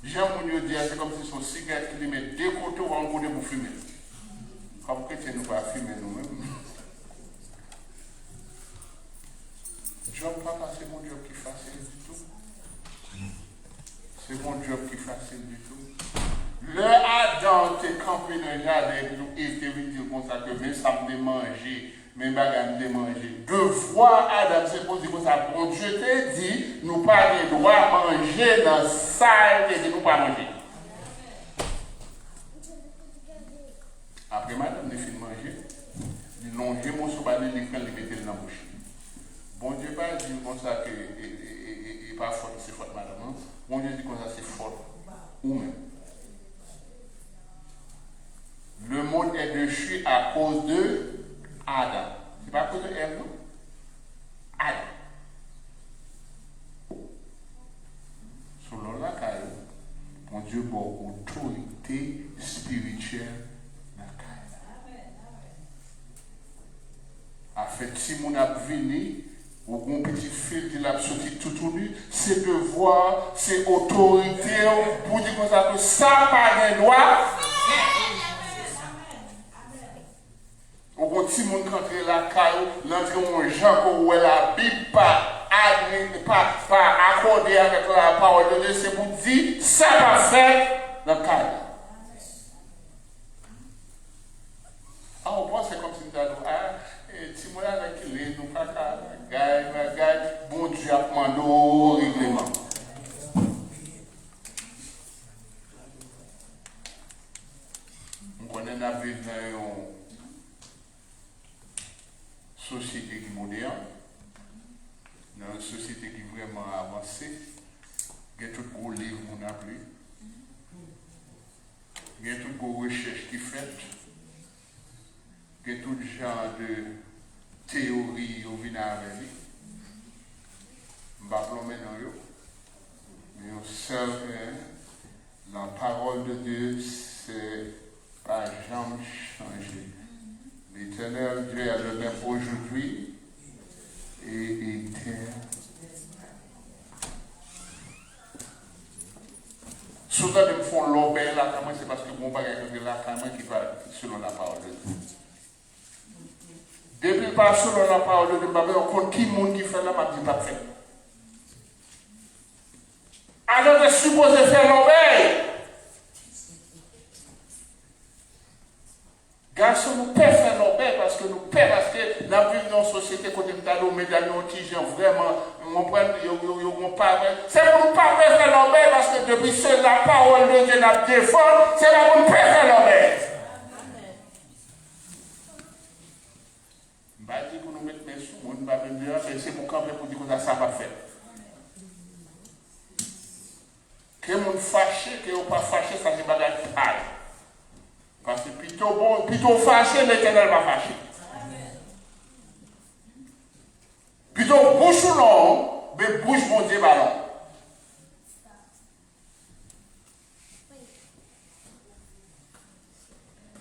Jean Mounio dit, c'est comme si son cigarette qui met deux côtés ou un côté pour fumer. Comme chrétien, nous ne pas fumer nous-mêmes. Job papa, c'est mon job qui est facile du tout. C'est mon job qui est facile du tout. Le Adam t'es campé dans le jardin et nous éviter dire comme ça que même ça me manger, même bagarre me manger. Deux fois Adam s'est posé comme ça. Bon Dieu t'a dit, nous pas le droit à manger dans ça et dit nous pas manger. Après madame, nous finissons de manger. Nous longeons mon sobalé, nous mettons dans la bouche. Bon Dieu pas dit comme ça que et pas faute, c'est faute madame. Bon Dieu dit comme ça c'est faute. Ou même. Le monde est déchu à cause de Adam. C'est pas à cause de Ève, non? Adam. Selon la caille, mon Dieu a autorité spirituelle dans la caille. A fait si mon a venu, ou un petit fil qui l'a sorti tout nu, c'est devoir, c'est autorité pour dire comme ça que ça pas de droit. Au petit monde qui entre la caille, l'entrée mon Jean où la Bible pas accordé avec la parole de Dieu, c'est pour dire ça va faire la caille. Ah, on pense c'est comme si nous avons si moi avec les nous pas gars, bon Dieu a demandé au règlement. On connaît la vie dans société qui est moderne, dans une société qui est vraiment avancée, il y a tout gros livre qu'on a appelé, il y a tout gros recherche qui fait, il y a tout genre de théorie au vient avec lui. Je ne vais pas plomber dans eux, mais seul, la parole de Dieu, c'est pas jamais changé. L'Éternel Dieu est le même aujourd'hui et éternel. Souvent, ils me font l'obéir là, c'est parce que mon bagage est là, qui va selon la parole de Dieu. Depuis pas selon la parole de Dieu, on compte qui monde qui fait là, m'a dit pas fait. Alors, tu es supposé faire l'obéir. Garçon, nous pouvons faire nos pères parce que nous pouvons, parce que nous vivons dans une société côté de nous, mais dans nos petits gens, vraiment, on prend, c'est pour nous pas faire nos pères parce que depuis que la parole de Dieu nous défend, c'est là pour nous faire nos pères. Je ne vais pas dire pour nous mettre mes sous, on ne va pas dire, mais c'est pour camper pour dire que ça va faire. Que nous fâché, que nous pas fâché, ça c'est bagage qui aille. Parce que plutôt fâché, l'Éternel va fâcher. Plutôt bouche ou non, mais bouche mon Dieu ballon.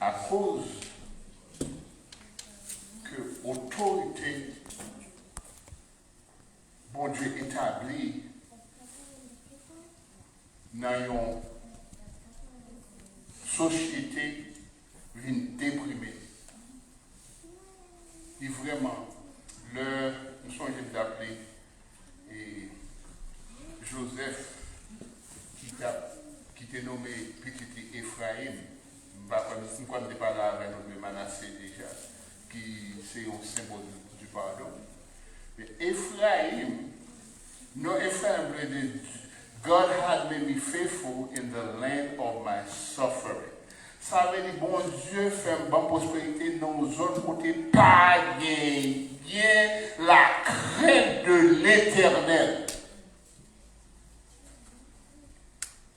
À cause que l'autorité, bon Dieu établit dans une société vient déprimer. Et vraiment, nous sommes d'appeler Joseph, qui était nommé petit Ephraim, nous ne pas là avec notre Manassé déjà, qui c'est un symbole du pardon. Mais Ephraim, non Ephraim veut dire God had made me faithful in the land of my suffering. Ça veut dire, bon Dieu fait une bonne prospérité dans nos zones côté pas gagner la crainte de l'Éternel.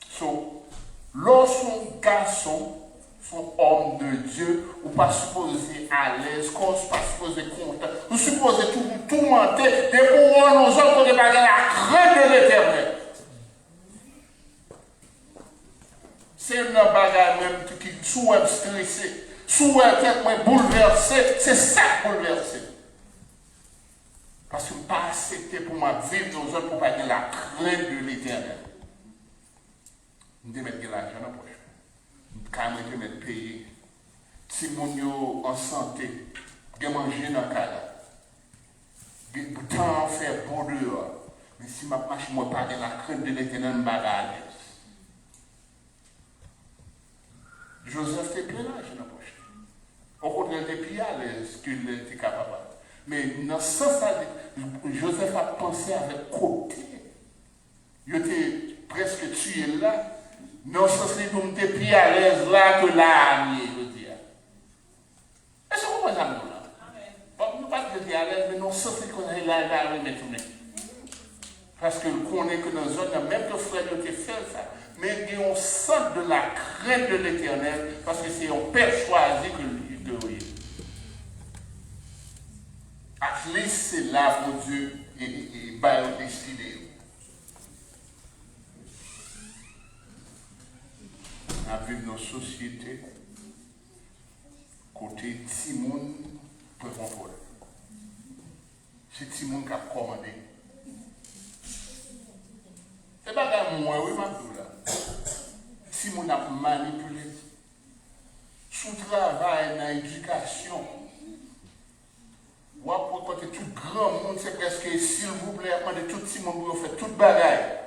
So, lorsqu'un garçon, son homme de Dieu, ou pas supposé à l'aise, qu'on pas supposé content, ou supposé tout mentir, de pour nos autres côté pas gagner la crainte de l'Éternel. C'est une bagarre même qui souhaite stresser. Souhaitement bouleversé, c'est ça bouleversé. Parce que je ne pas accepté pour moi vivre dans un pour pas avoir la crainte de l'éternel. Je vais mettre l'argent dans la poche. Je vais mettre payer. Si mon yo en santé, je vais manger dans le cadre. Je vais temps faire beau dehors. Mais si ma marche, je ne pas avoir la crainte de l'éternel, je ne vais pas à l'aise. Joseph était plein d'argent dans la poche. Au contraire, il était plus à l'aise qu'il était capable. Mais dans ce sens-là, Joseph a pensé avec côté. Il était presque tué là. Dans ce sens-là, il était plus à l'aise là que là, je veux dire. Est-ce que vous comprenez ça, là? Bon, nous pas être à l'aise, mais dans ce sens-là, qu'on est là, mais tout. Parce que nous connaissons que dans la zone, même que frère nous fait ça, mais il y a un sens de la crainte de l'éternel, parce que c'est un père choisi que lui. At least c'est là pour Dieu et par le destiné. On vit dans une société côté Timon peut contrôler. C'est Timon qui a commandé. C'est pas comme moi, oui, ma là. Timon a manipulé. Sous travail dans l'éducation. Ou après, quand tout grand monde, c'est presque, s'il vous plaît, quand tout petit monde, vous faites toute bagaille.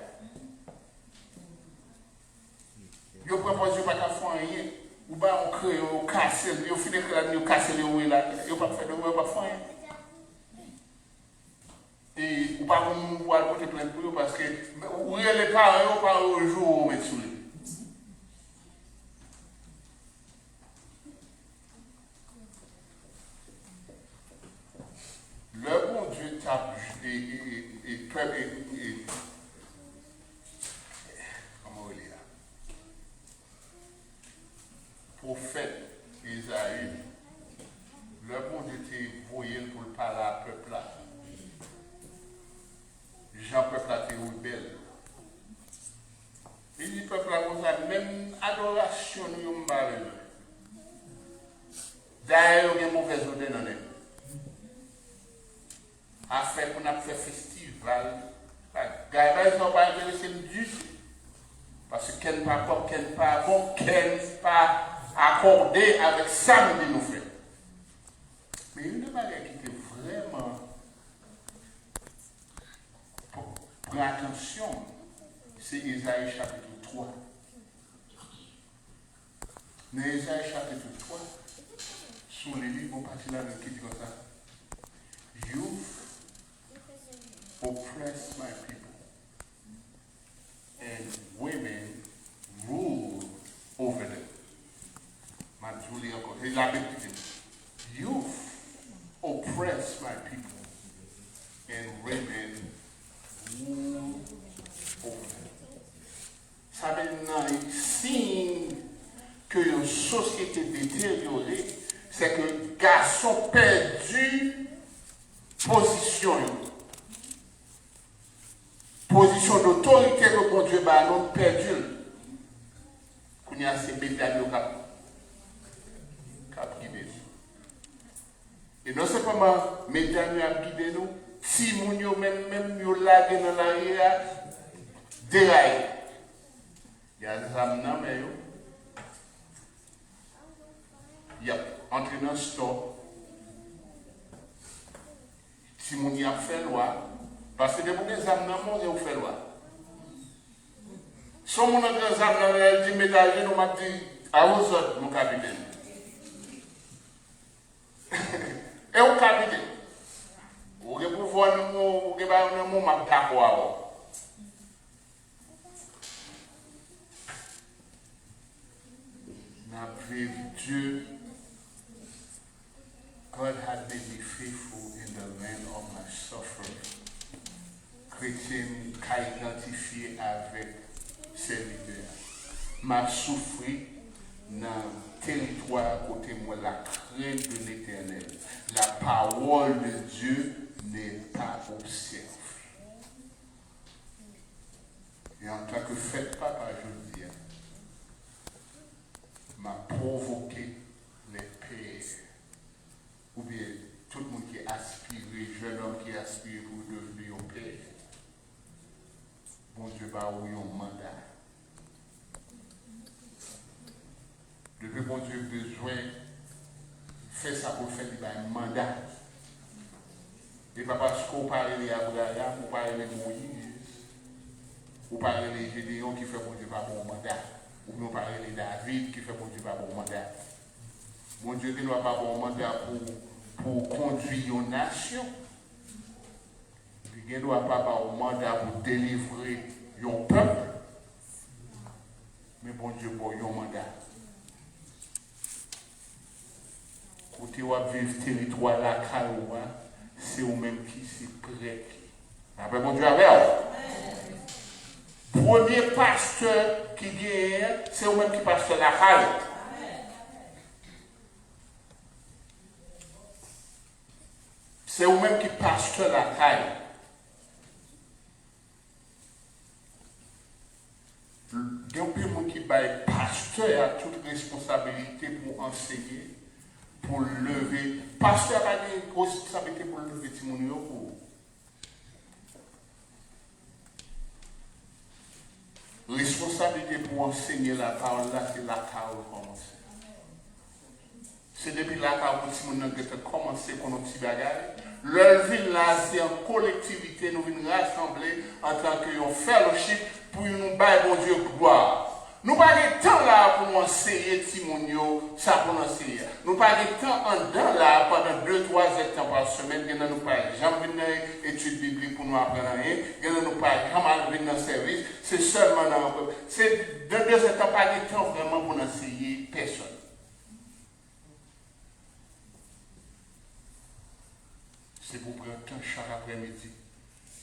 Vous proposez pas qu'à faire rien. Ou bien on crée, on casse, vous finissez que vous cassez les roues là. Vous pas faire de vous, pas faire rien. Et ou pas vous voir porter plainte pour vous parce que vous les parents, vous pas au jour où mettre sous les. Le bon Dieu tape et comment on dit là? Prophète Isaïe, le bon Dieu était voyé pour le parler à peuple là. Jean peuple là était rebelle. Il dit peuple là comme ça, même adoration nous y parle. D'ailleurs, il y a une mauvaise odeur dans les. A fait qu'on a fait festival. Les gars, ils ne sont pas intéressés du tout. Parce que qu'elle pas bon, qu'elle pas accordé avec ça que nous faisons. Mais une manière qui était vraiment pour attention, c'est Isaïe chapitre 3. Dans Isaïe chapitre 3, sur les livres, on partit là qui dit comme ça. Youth oppress my people, and women rule over them. Julie encore. Il a dit, youth oppress my people, and women rule over them. Ça veut dire, signe que une société détériorée, c'est que les garçons perdus position. Position d'autorité que bon Dieu a non perdu. Qu'on y a ces bêtises au cap guidé. Et non seulement mesdames a guidé nous, si moun yo même yo lagué dans l'arrière, déraillé. Il y a des âmes dans mais yo. Il y a entré dans le store. Si moun y a fait loi, parce que des gens qui ont fait loi, fait loi. Si on a des âmes dit médaille, nous m'a dit à vous autres, mon capitaine. Et au capitaine, vous avez pouvoir nous, vous avez un mot d'accord. Dieu, God had made me faithful in the land of my suffering. Chrétien qu'a identifié avec serviteur. M'a souffri dans le territoire côté moi la crainte de l'Éternel. La parole de Dieu n'est pas observée. Et en tant que fait papa, je dis, m'a provoqué les besoin de faire ça pour faire un mandat. Et pas parce qu'on parle d'Abraham, on parle de Moïse, on parle de Gédéon qui fait pour Dieu pas bon mandat, ou bien on parle de David qui fait pour Dieu pas bon mandat. Mon Dieu qui n'a pas bon mandat pour conduire une nation. Il ne doit pas avoir un mandat pour délivrer un peuple. Mais bon Dieu, pour un mandat. Côté où vivre territoire là, c'est vous-même qui s'y prêt. Après, bon Dieu, avec vous. Premier pasteur qui gagne, c'est vous-même qui pasteur la caille. C'est vous-même qui pasteur la caille. Il y a un peu qui baille pasteur a toute responsabilité pour enseigner, pour lever. Pasteur a une responsabilité pour lever Timonio pour. Responsabilité pour enseigner la parole là, c'est la parole commence. C'est depuis la parole que Timonio a commencé pour nos petits bagages. Leur ville là, c'est en collectivité, nous venons rassembler en tant que fellowship pour nous bailler bon Dieu gloire. Nous n'avons pas de temps là pour nous enseigner Timonio, ça pour nous enseigner. Nous n'avons pas de temps en dedans là pendant 2-3 heures par semaine. Nous n'avons pas jamais venir études bibliques pour nous apprendre rien. Nous n'avons pas jamais venir dans le service. C'est seulement dans le peuple. C'est de 2 heures, pas de temps vraiment pour nous enseigner personne. C'est pour prendre temps chaque après-midi.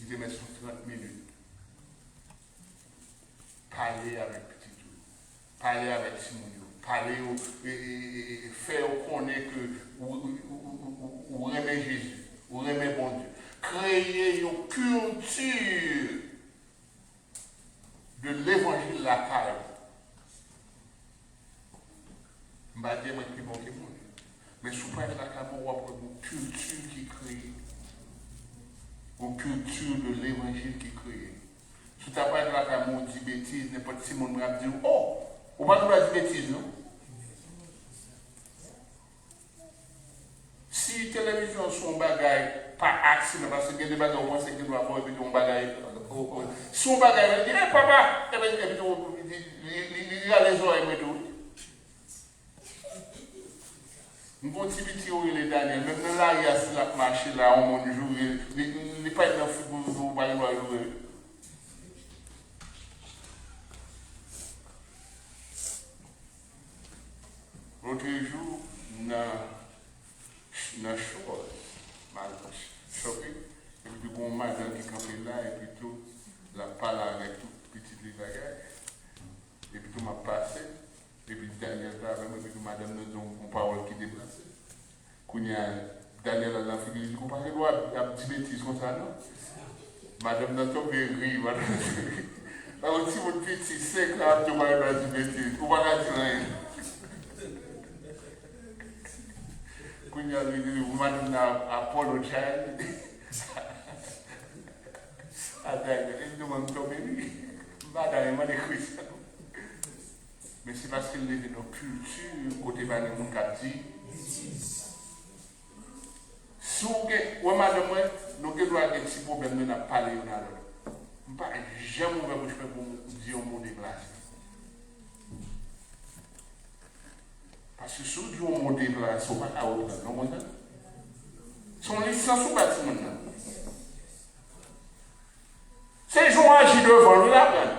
Il dit, mais sur 30 minutes. Parler avec Petit Tour. Parler avec Simonio. Parler, faire connaître que vous aimez Jésus. Vous aimez bon Dieu. Créer une culture de l'évangile la carrière. Je ne vais pas dire que c'est bon que bon. Mais sous pas la carrière, on va avoir une culture qui crée. Une culture de l'évangile qui crée. Si tu n'as pas de la carrière, dit bêtise, n'importe qui va dire, oh, on va nous dire bêtise, non? Si la télévision son bagage, pas accident, parce que des bagages, on pense qu'il doit avoir un bagage. Son bagage, il dit, eh papa, il a les oreilles, mais tout. Nous avons petit petit où il est Daniel, même là, il y a ce marché là, on monte jour, il n'est pas dans le football, il ne va pas jouer. L'autre jour, dans la shopping, et puis bon, madame qui campait là, et puis tout, la parle avec tout petit les bagages, et puis tout m'a passé. Et puis Daniel là, et puis madame nous donne une parole qui déplace. Quand Daniel a fait il dit, vous ne pouvez pas dire des bêtises comme ça, non? Madame n'a pas ri, madame. Alors si votre petit sec là, tu ne pouvez pas dire des bêtises, vous ne pouvez pas dire rien. Quand vous madame a apologized, à Daniel, il demande de tomber, madame m'a écrit ça. Mais c'est parce qu'il est dans nos cultures, côté de mon quartier. Si vous avez, madame, nous devons avoir des petits problèmes de parler. Je ne peux jamais vous dire un mot déplacé. Parce que si vous dites un mot déplacé, ce n'est pas à autre. Son licence au bâtiment. C'est les gens agis devant nous là.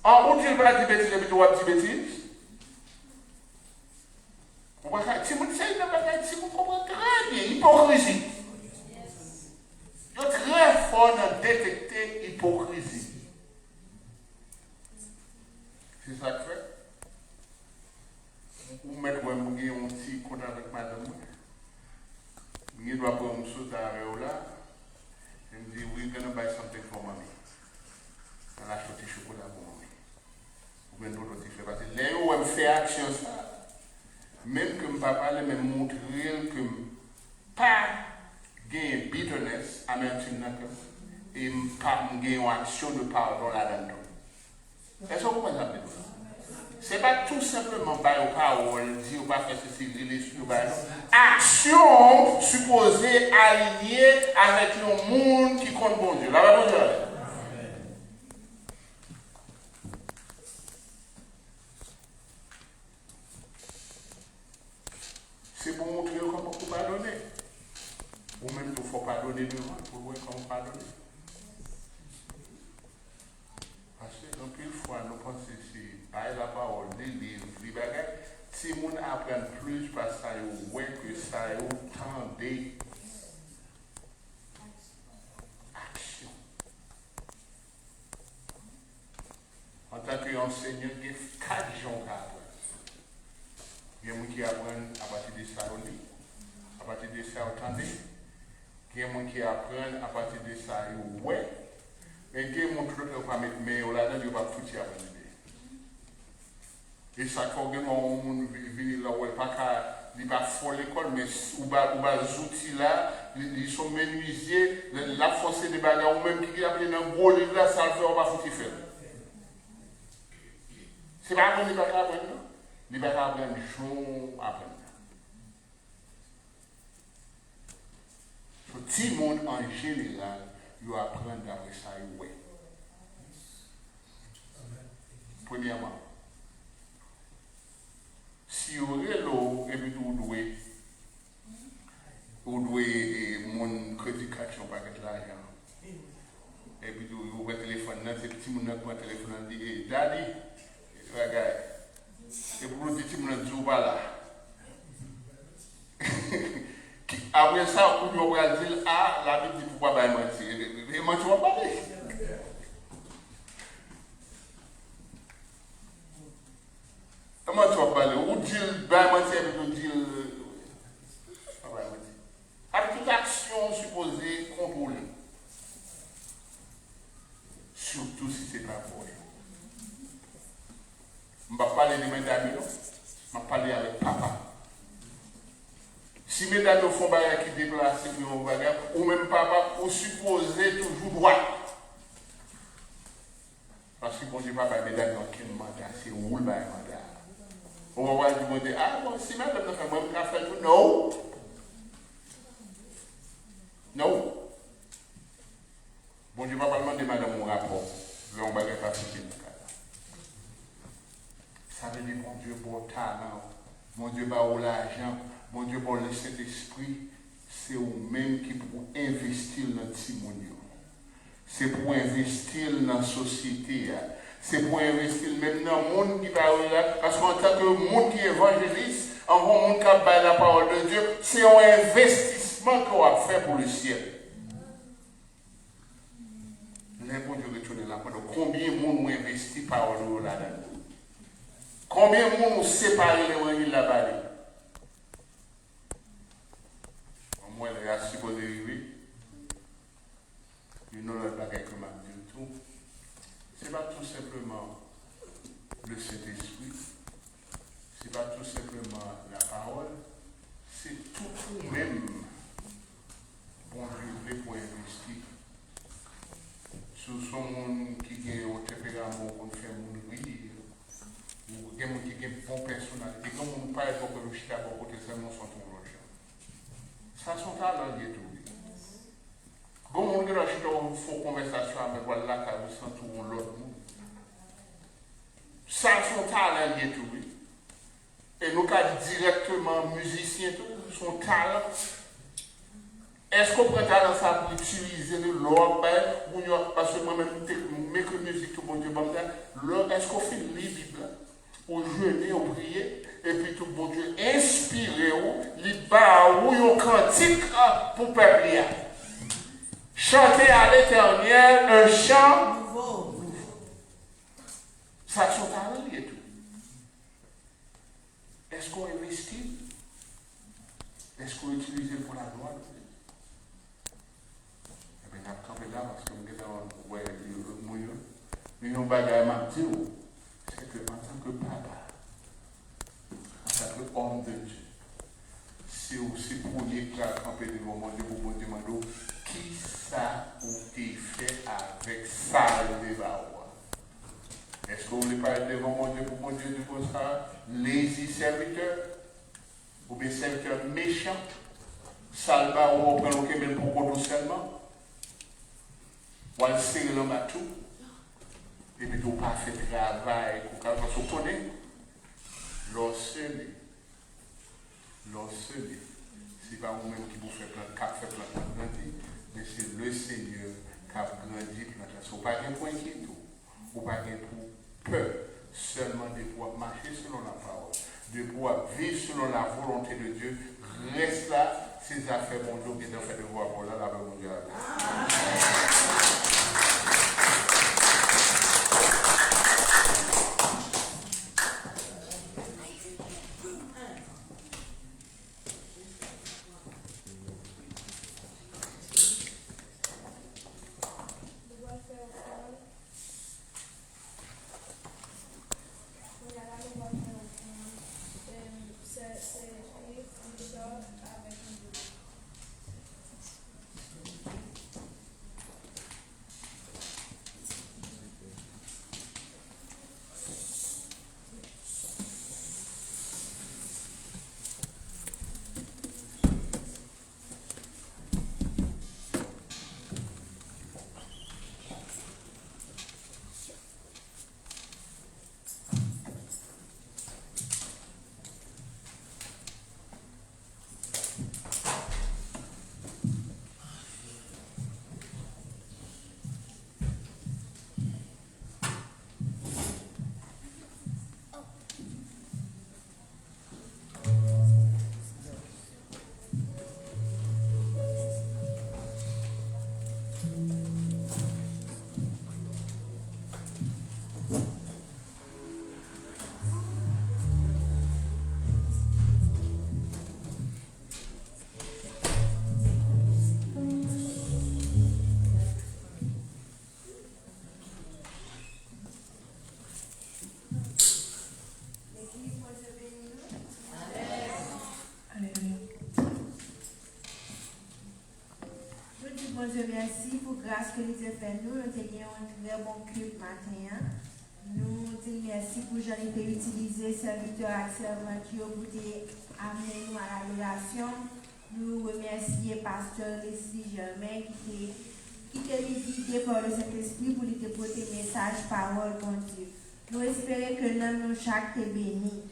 En route, il va dire bêtises, et puis tu vas dire bêtises. On va dire, si vous comprenez très bien, hypocrisie. Il est très fort dans détecter l'hypocrisie. C'est ça que fait. Vous mettez un petit compte avec madame. Je dois prendre une chose à là. Elle me dit, we're going to buy something for mommy. Elle a acheté du chocolat pour moi. Ou bien d'autres qui fait parce que là où elle fait action ça, même que je ne parle pas, même montrer que pas gain bitterness, amertume et pas gain une action de pardon là-dedans. Est-ce que vous comprenez ça? Ce n'est pas tout simplement par aux paroles, dire pas faire ceci, les sur action supposée alignée avec le monde qui compte bon Dieu. La bonne Dieu. C'est pour montrer comment vous pardonner. Ou même il ne faut pardonner devant, pour voir comment pardonner. Parce que donc une fois nous pensons c'est par la parole, les livres, les bagages, si on apprend plus par ça, ouais que ça, autant d'action. En tant qu'enseignant, il y a 4 gens qui apprennent. Il y a des gens qui apprennent à partir de ça, on lit. À partir de ça, on entend. Il y a des gens qui apprennent à partir de ça, ouais. Et il y a des gens qui ne pas mettre mais là-dedans, ils ne vont pas foutre à apprendre. Et ça fait que les gens viennent là où ils ne sont pas fort l'école, mais les outils là, ils sont menuisiers, la force des bagages, ou même qui appellent un gros livre là, ça le fait, on va foutre faire. C'est pas apprendre les bagages à apprendre, non? Les bagages à apprendre, jour à apprendre. Tout le monde en général, il apprend d'après ça, ouais. Premièrement, si vous avez l'eau, et puis vous devez mon crédit card, pas de l'argent. Et puis vous avez un téléphone, c'est petit monde qui a un téléphone, dit, hey, daddy, regarde. Et pour le petit monde qui pas là. Après ça, vous allez dire, ah, la Bible dit pourquoi pas mentir. Et moi, tu vas parler. Comment tu vas parler? Ou dire, bah, mentir, ou dire, avec toute action supposée contrôlée. Surtout si c'est pas pour eux. Je ne vais pas parler de mes amis, je vais parler avec papa. Si mes amis font bagarre qui déplacent pour bagarre, ou même papa, vous supposez toujours droit. Parce que bon Dieu, papa, mes amis ont quel mandat, c'est où le mandat. On va voir du monde, ah bon, si madame ne fait pas faire tout, non. Non. Bon Dieu, papa, demande madame mon rapport. Je vais bagarre pas faire ça veut dire, mon Dieu, bon talent, mon Dieu, bah, l'argent, mon Dieu, bon le Saint-Esprit, c'est vous-même qui pour investir dans le Timonio. C'est pour investir dans la société. C'est pour investir même dans le monde qui va là. Parce qu'en tant que monde qui évangélise, en bon monde qui a la parole de Dieu, c'est un investissement qu'on va faire pour le ciel. Les bon Dieu retourne là. Combien de monde ont investi par là-dedans? Combien de monde ont séparé les évangiles là-bas? Au moins, il y a supposé arriver. Il n'y a pas de comme du tout. Ce n'est pas tout simplement le Saint-Esprit. Ce n'est pas tout simplement la parole. C'est tout vous-même. Bon Dieu, pour investir. Sur son monde qui a un tempérament pour faire mon rire. Ou quelqu'un qui a une bonne personnalité. Comme on ne parle pas de l'ouchita pour côté seulement son ton logement. Ça sont talents liés tout. Bon, on a une fausse conversation avec voilà car vous sentez l'autre monde. Ça sont talents liés tout. Et nous cas directement musiciens tout son talent. Est-ce qu'on prend talent ça pour utiliser l'or ou parce que moi-même mes musique tout bon Dieu est-ce qu'on fait le Bible ou jeûner ou prier et puis tout bon Dieu inspiré ou liba ou un cantique pour peuple. Chanter à l'Éternel un chant nouveau. Ça sont talents et tout. Est-ce qu'on investit? Est-ce qu'on utilise pour la gloire? Eh bien, on va là parce que nous avons le moyen. Mais nous avons dit, c'est que en tant que papa, en tant qu'homme de Dieu, c'est aussi pour les cas camper devant mon Dieu pour me demander qui ça ou t'es fait avec ça le débat. Est-ce que vous voulez pas être devant mon Dieu pour mon Dieu de comme ça? Lazy serviteur? Ou bien serviteur méchant? Salva ou on prend le Québec pour qu'on seulement? Ou on serre l'homme à tout? Et puis on pas fait travail pour parce qu'on connaît. L'océan, c'est pas vous-même qui vous faites plein de grandir, mais c'est le Seigneur qui a grandi plein de choses. Vous n'avez pas de point qui tout. Vous n'avez pas de peur, seulement de pouvoir marcher selon la parole, de pouvoir vivre selon la volonté de Dieu. Reste là, ces affaires, mon Dieu, qui ont fait de voir pour là, là, mon Dieu. Bon Dieu, merci pour la grâce que nous avons fait nous. Nous avons un très bon culte matin. Nous disons merci pour j'en ai utilisé serviteur et servante pour amener nous à l'adoration. Nous remercions Pasteur Leslie Germain qui t'a guidé par le Saint-Esprit pour lui porter message, parole, bon Dieu. Nous espérons que nous chaque est béni.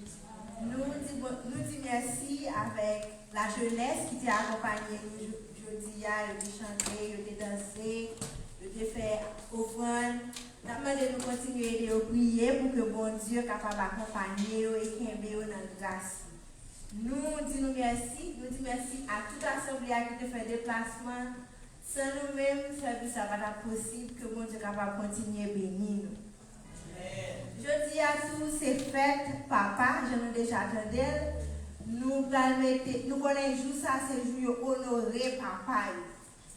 Nous disons merci avec la jeunesse qui t'a accompagné nous. Il a chanté, il a dansé, il a fait offrande. Nous demandons de continuer à prier pour que bon Dieu soit capable d'accompagner et qu'il y ait dans la grâce. Nous disons merci à toute l'assemblée qui a fait déplacement. Sans nous-mêmes, ça va être possible que bon Dieu soit capable de continuer à bénir nous. Je dis à tous, c'est fête, papa, je nous déjà entendu. Nous connaissons juste ça, c'est jour honorer papa.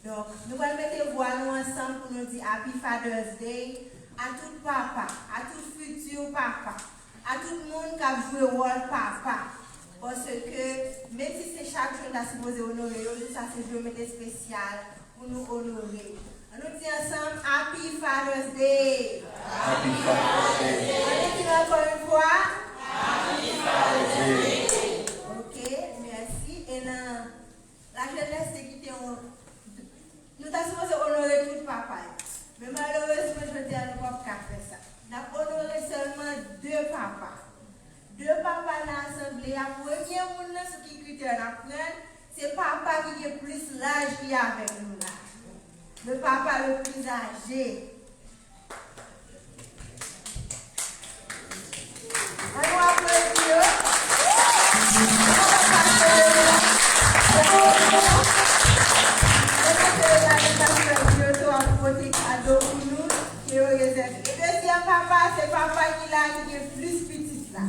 Donc, nous allons mettre voix nous ensemble pour nous dire Happy Father's Day à tout papa, à tout futur papa, à tout le monde qui a joué le rôle papa. Parce que même si c'est chaque jour qu'on a supposé honorer, ça c'est jour spécial pour nous honorer. On nous dit ensemble Happy Father's Day. Happy Father's Day. On nous dit encore une fois Happy Father's Day. Merci. Et la jeunesse qui était nous avons supposé honorer tout papa. Mais malheureusement, je dis à nous pas faire ça. Nous avons honoré seulement deux papas. Deux papas dans l'assemblée. La première monde ce qui critère d'apprendre, c'est papa qui est plus l'âge qui est avec nous là. Le papa le plus âgé. On va applaudir. Deuxième papa, c'est papa qui est plus petit là.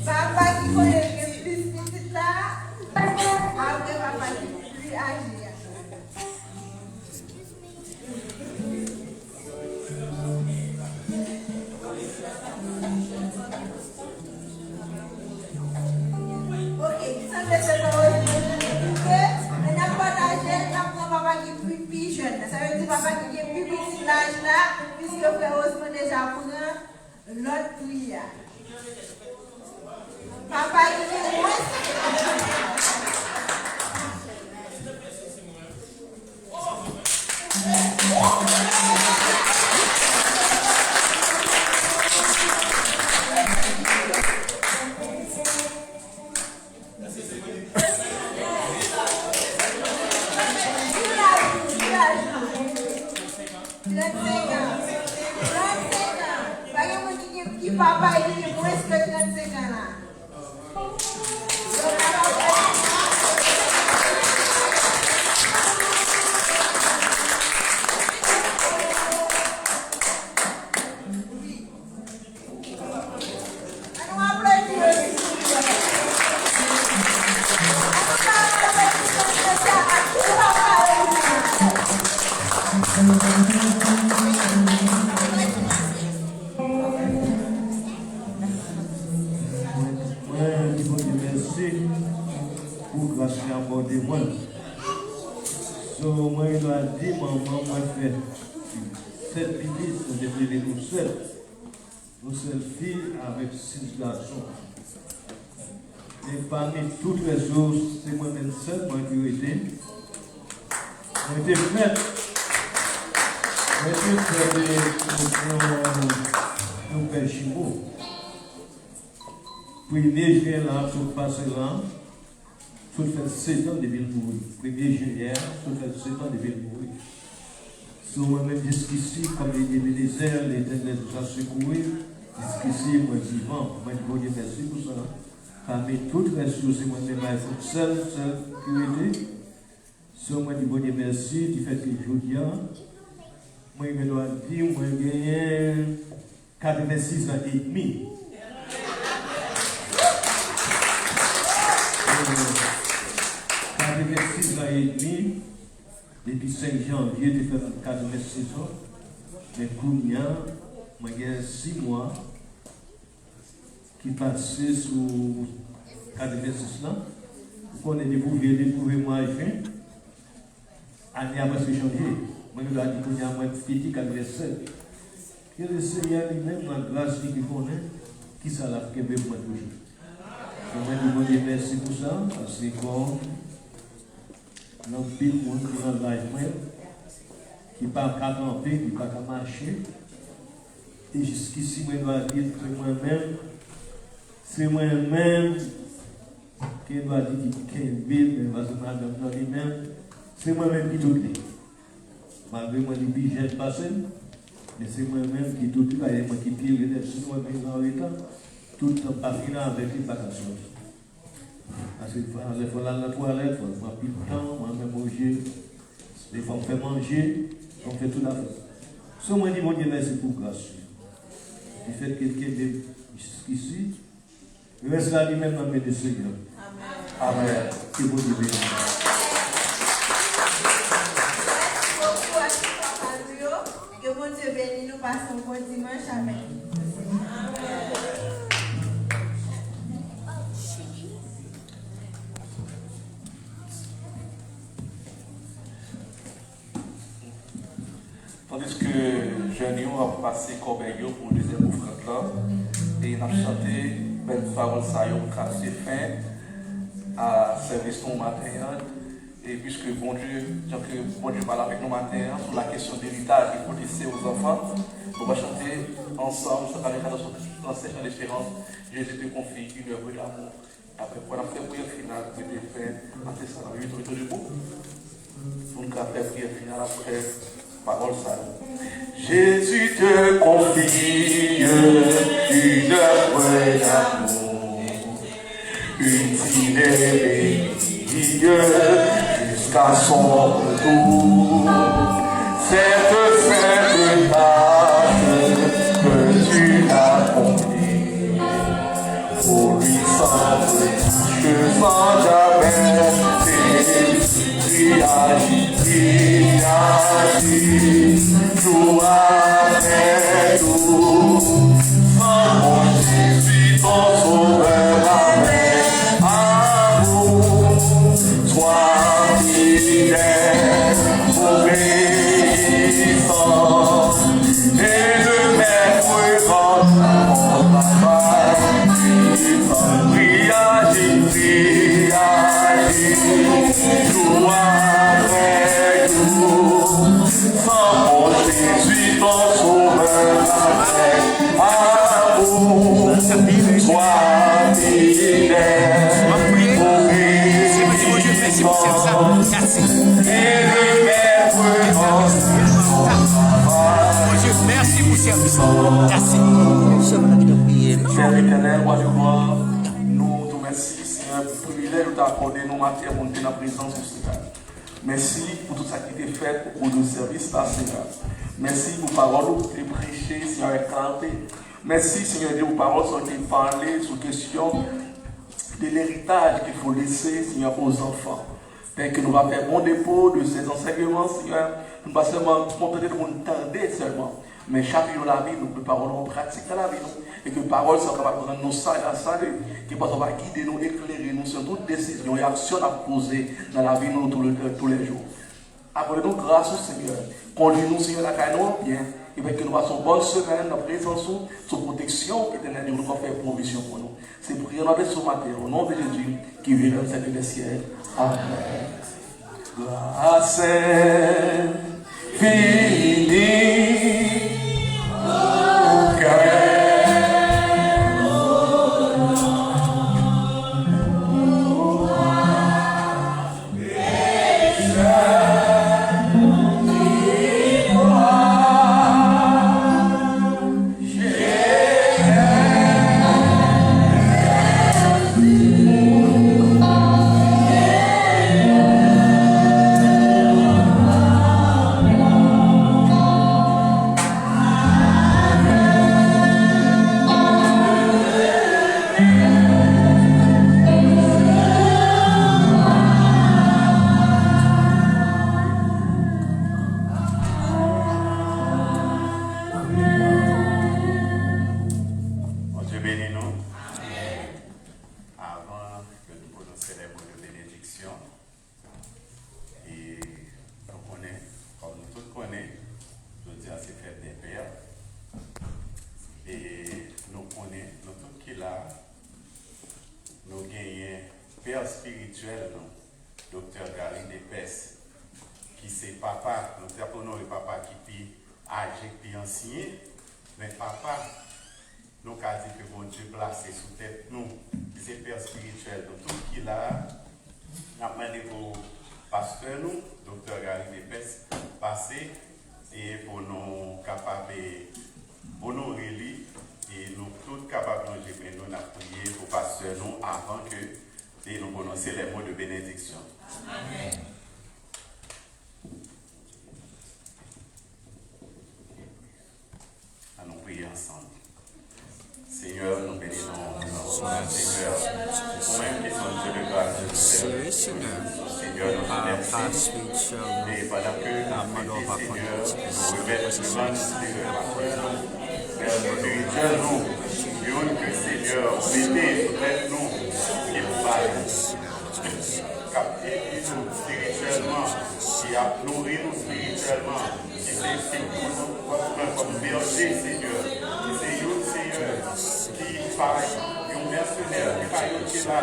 Papa qui est plus petit là. Après papa qui est plus âgé. Papa qui est plus jeune, ça veut dire papa qui est plus petit l'âge là, si le frère Osman déjà prend l'autre prière. Papa, il est moins. Papa, il est moins que 35 ans là. Pour grâce à aborder moi. So, moi, il a dit, maman, moi, fait 7 petites, on est élevés nous seuls. Nous seules filles avec 6 garçons. Et parmi toutes les autres, c'est moi-même seul, moi qui ai été. On était prêts. On était prêts pour faire chimot. Premier juin, là, tout passe là. Tout fait 7 ans de ville mourir. 1er juillet, tout fait 7 ans de ville mourir. Si moi-même jusqu'ici, comme les désert, les ténèbres nous ont secouru, jusqu'ici, moi vivant, moi je vous dis merci pour ça. Parmi toutes les ressources, moi-même, je suis seul qui était. Si moi je vous dis merci du fait que je dis, moi je dois dire, moi j'ai gagné 86 ans et demi. Avec 6 ans et demi, depuis 5 janvier, j'ai fait 46 ans. Mais Kounia, moi j'ai 6 mois qui passaient sous 46 ans. Vous connaissez découvert moi juin, année après ce janvier. Moi je dois dire Kounia, moi petit 47. Que le Seigneur lui-même, la grâce qui connaît, qui ça l'a fait moi toujours. Je vous dis merci pour ça, parce que comme non pile monde qui dans la life qui pas qu'à camper, qui pas qu'à marcher. Et jusqu'ici moi dois dire c'est moi-même qui doit dire qui est parce que madame dans lui-même, c'est moi-même qui tout dit. Malgré moi les budgets passés, mais c'est moi-même qui tout dit, moi qui tire les sinon dans l'état, tout le temps pas fini avec les vacances. Parce qu'il faut aller à la toilette, il faut prendre plus de temps, moi-même manger, il faut faire manger, on fait tout à fait. Ce moi dit, mon Dieu, merci pour grâce. Il fait quelqu'un de jusqu'ici, il reste là lui-même dans mes deux Seigneur. Amen. Amen. Que bon Dieu bénisse. Que bon Dieu bénisse, nous passons un bon dimanche. Amen. Tandis que jeunes ont passé Corbeil pour le deuxième offrande là, et ils ont chanté belle parole ça y a cassé fin à service ton matin. Et puisque bon Dieu parle avec nous matin sur la question d'héritage qu'il faut laisser aux enfants, on va chanter ensemble avec la chanson de l'espérance. Jésus te confie une œuvre d'amour. Après, pour la prière finale, vous devez faire un testament autour du bout. Pour nous faire prière finale après. Parole sainte. Jésus te confie une œuvre d'amour, une fidélité jusqu'à son retour. Cette sainte tâche que tu as accomplie, pour lui semble que sans jamais tu agis, jour après jour, sans mon Jésus, ton sauveur, amen. Amour, sois fidèle, obéissant, et Seigneur, pour le privilège de t'accorder nos matières pour nous dans la présence du Seigneur. Merci pour tout ça qui est fait pour nos services là, Seigneur. Merci pour parole que tu as prêché, Seigneur, et canté. Merci, Seigneur Dieu, pour parole sur qui parlé, sur question de l'héritage qu'il faut laisser, Seigneur, aux enfants. Tel que nous va faire bon dépôt de ces enseignements, Seigneur. Nous ne pas seulement contenter de nous entendre seulement, mais chaque jour de la vie, nous que parole en pratique dans la vie, et que parole soit capable de rendre nos saluts à salut, que parole va guider nous, éclairer nous sur toutes décisions et actions à poser dans la vie nous tous les jours. Accordez-nous grâce au Seigneur. Conduis-nous, Seigneur, la caille nous bien. Et bien que nous passons bonne semaine dans la présence, sous protection éternelle, nous allons faire provision pour nous. C'est pour prier dans ce matin, au nom de Jésus, qui vit dans le siècle des siècles. Amen. Grâce infinie, au cœur. Spirituel, docteur Gary Depes, qui c'est papa, nous appelons le papa qui est âgé, qui est ancien, mais papa, nous avons dit que bon Dieu placé sous tête nous, c'est père spirituel, donc tout qui là, nous avons demandé pour pasteur nous, docteur Gary Depes, passer et pour nous capables, pour nous relire et nous tous capables de nous prier pour pasteur nous avant que et nous prononcer les mots de bénédiction. Amen. Allons prier ensemble. Seigneur, nous bénissons Seigneur. Nous-mêmes qui sommes Dieu de grâce, Seigneur, nous te remercions. Et pendant que nous Seigneur, nous remettons devant Seigneur, Père spirituel, nous, que Seigneur, mettez sur nous, qui nous parle, capter nous spirituellement, qui a nourri nous spirituellement, qui fait comme berger, Seigneur, qui c'est un Seigneur, qui passe, un mercenaire, qui passe, qui est là,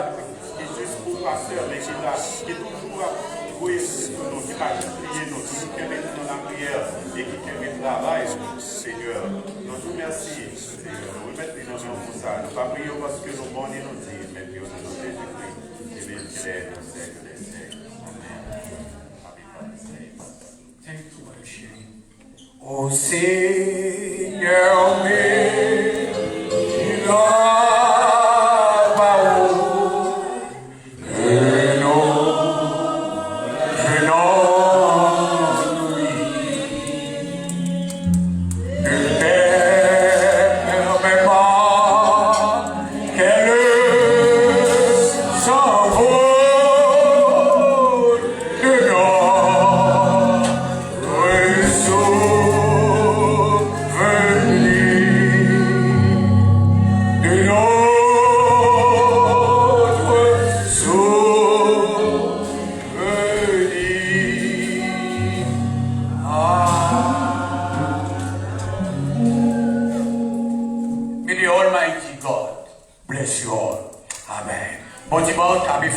qui est juste pour pasteur, mais qui est là, qui est toujours à jouer sur nous, qui va prier nous, toujours qui met dans la prière et qui met le travail, Seigneur. Nous vous remercions, Seigneur. Nous remettons nos mains pour ça. Nous ne pas prier parce que nous bons et nous disons, mais Dieu nous Jésus-Christ, et bien qu'il est au siècle des siècles. Amen. Thank you, worship. Oh Seigneur, mais il a May the Almighty God bless you all. Amen. Bon dimanche, happy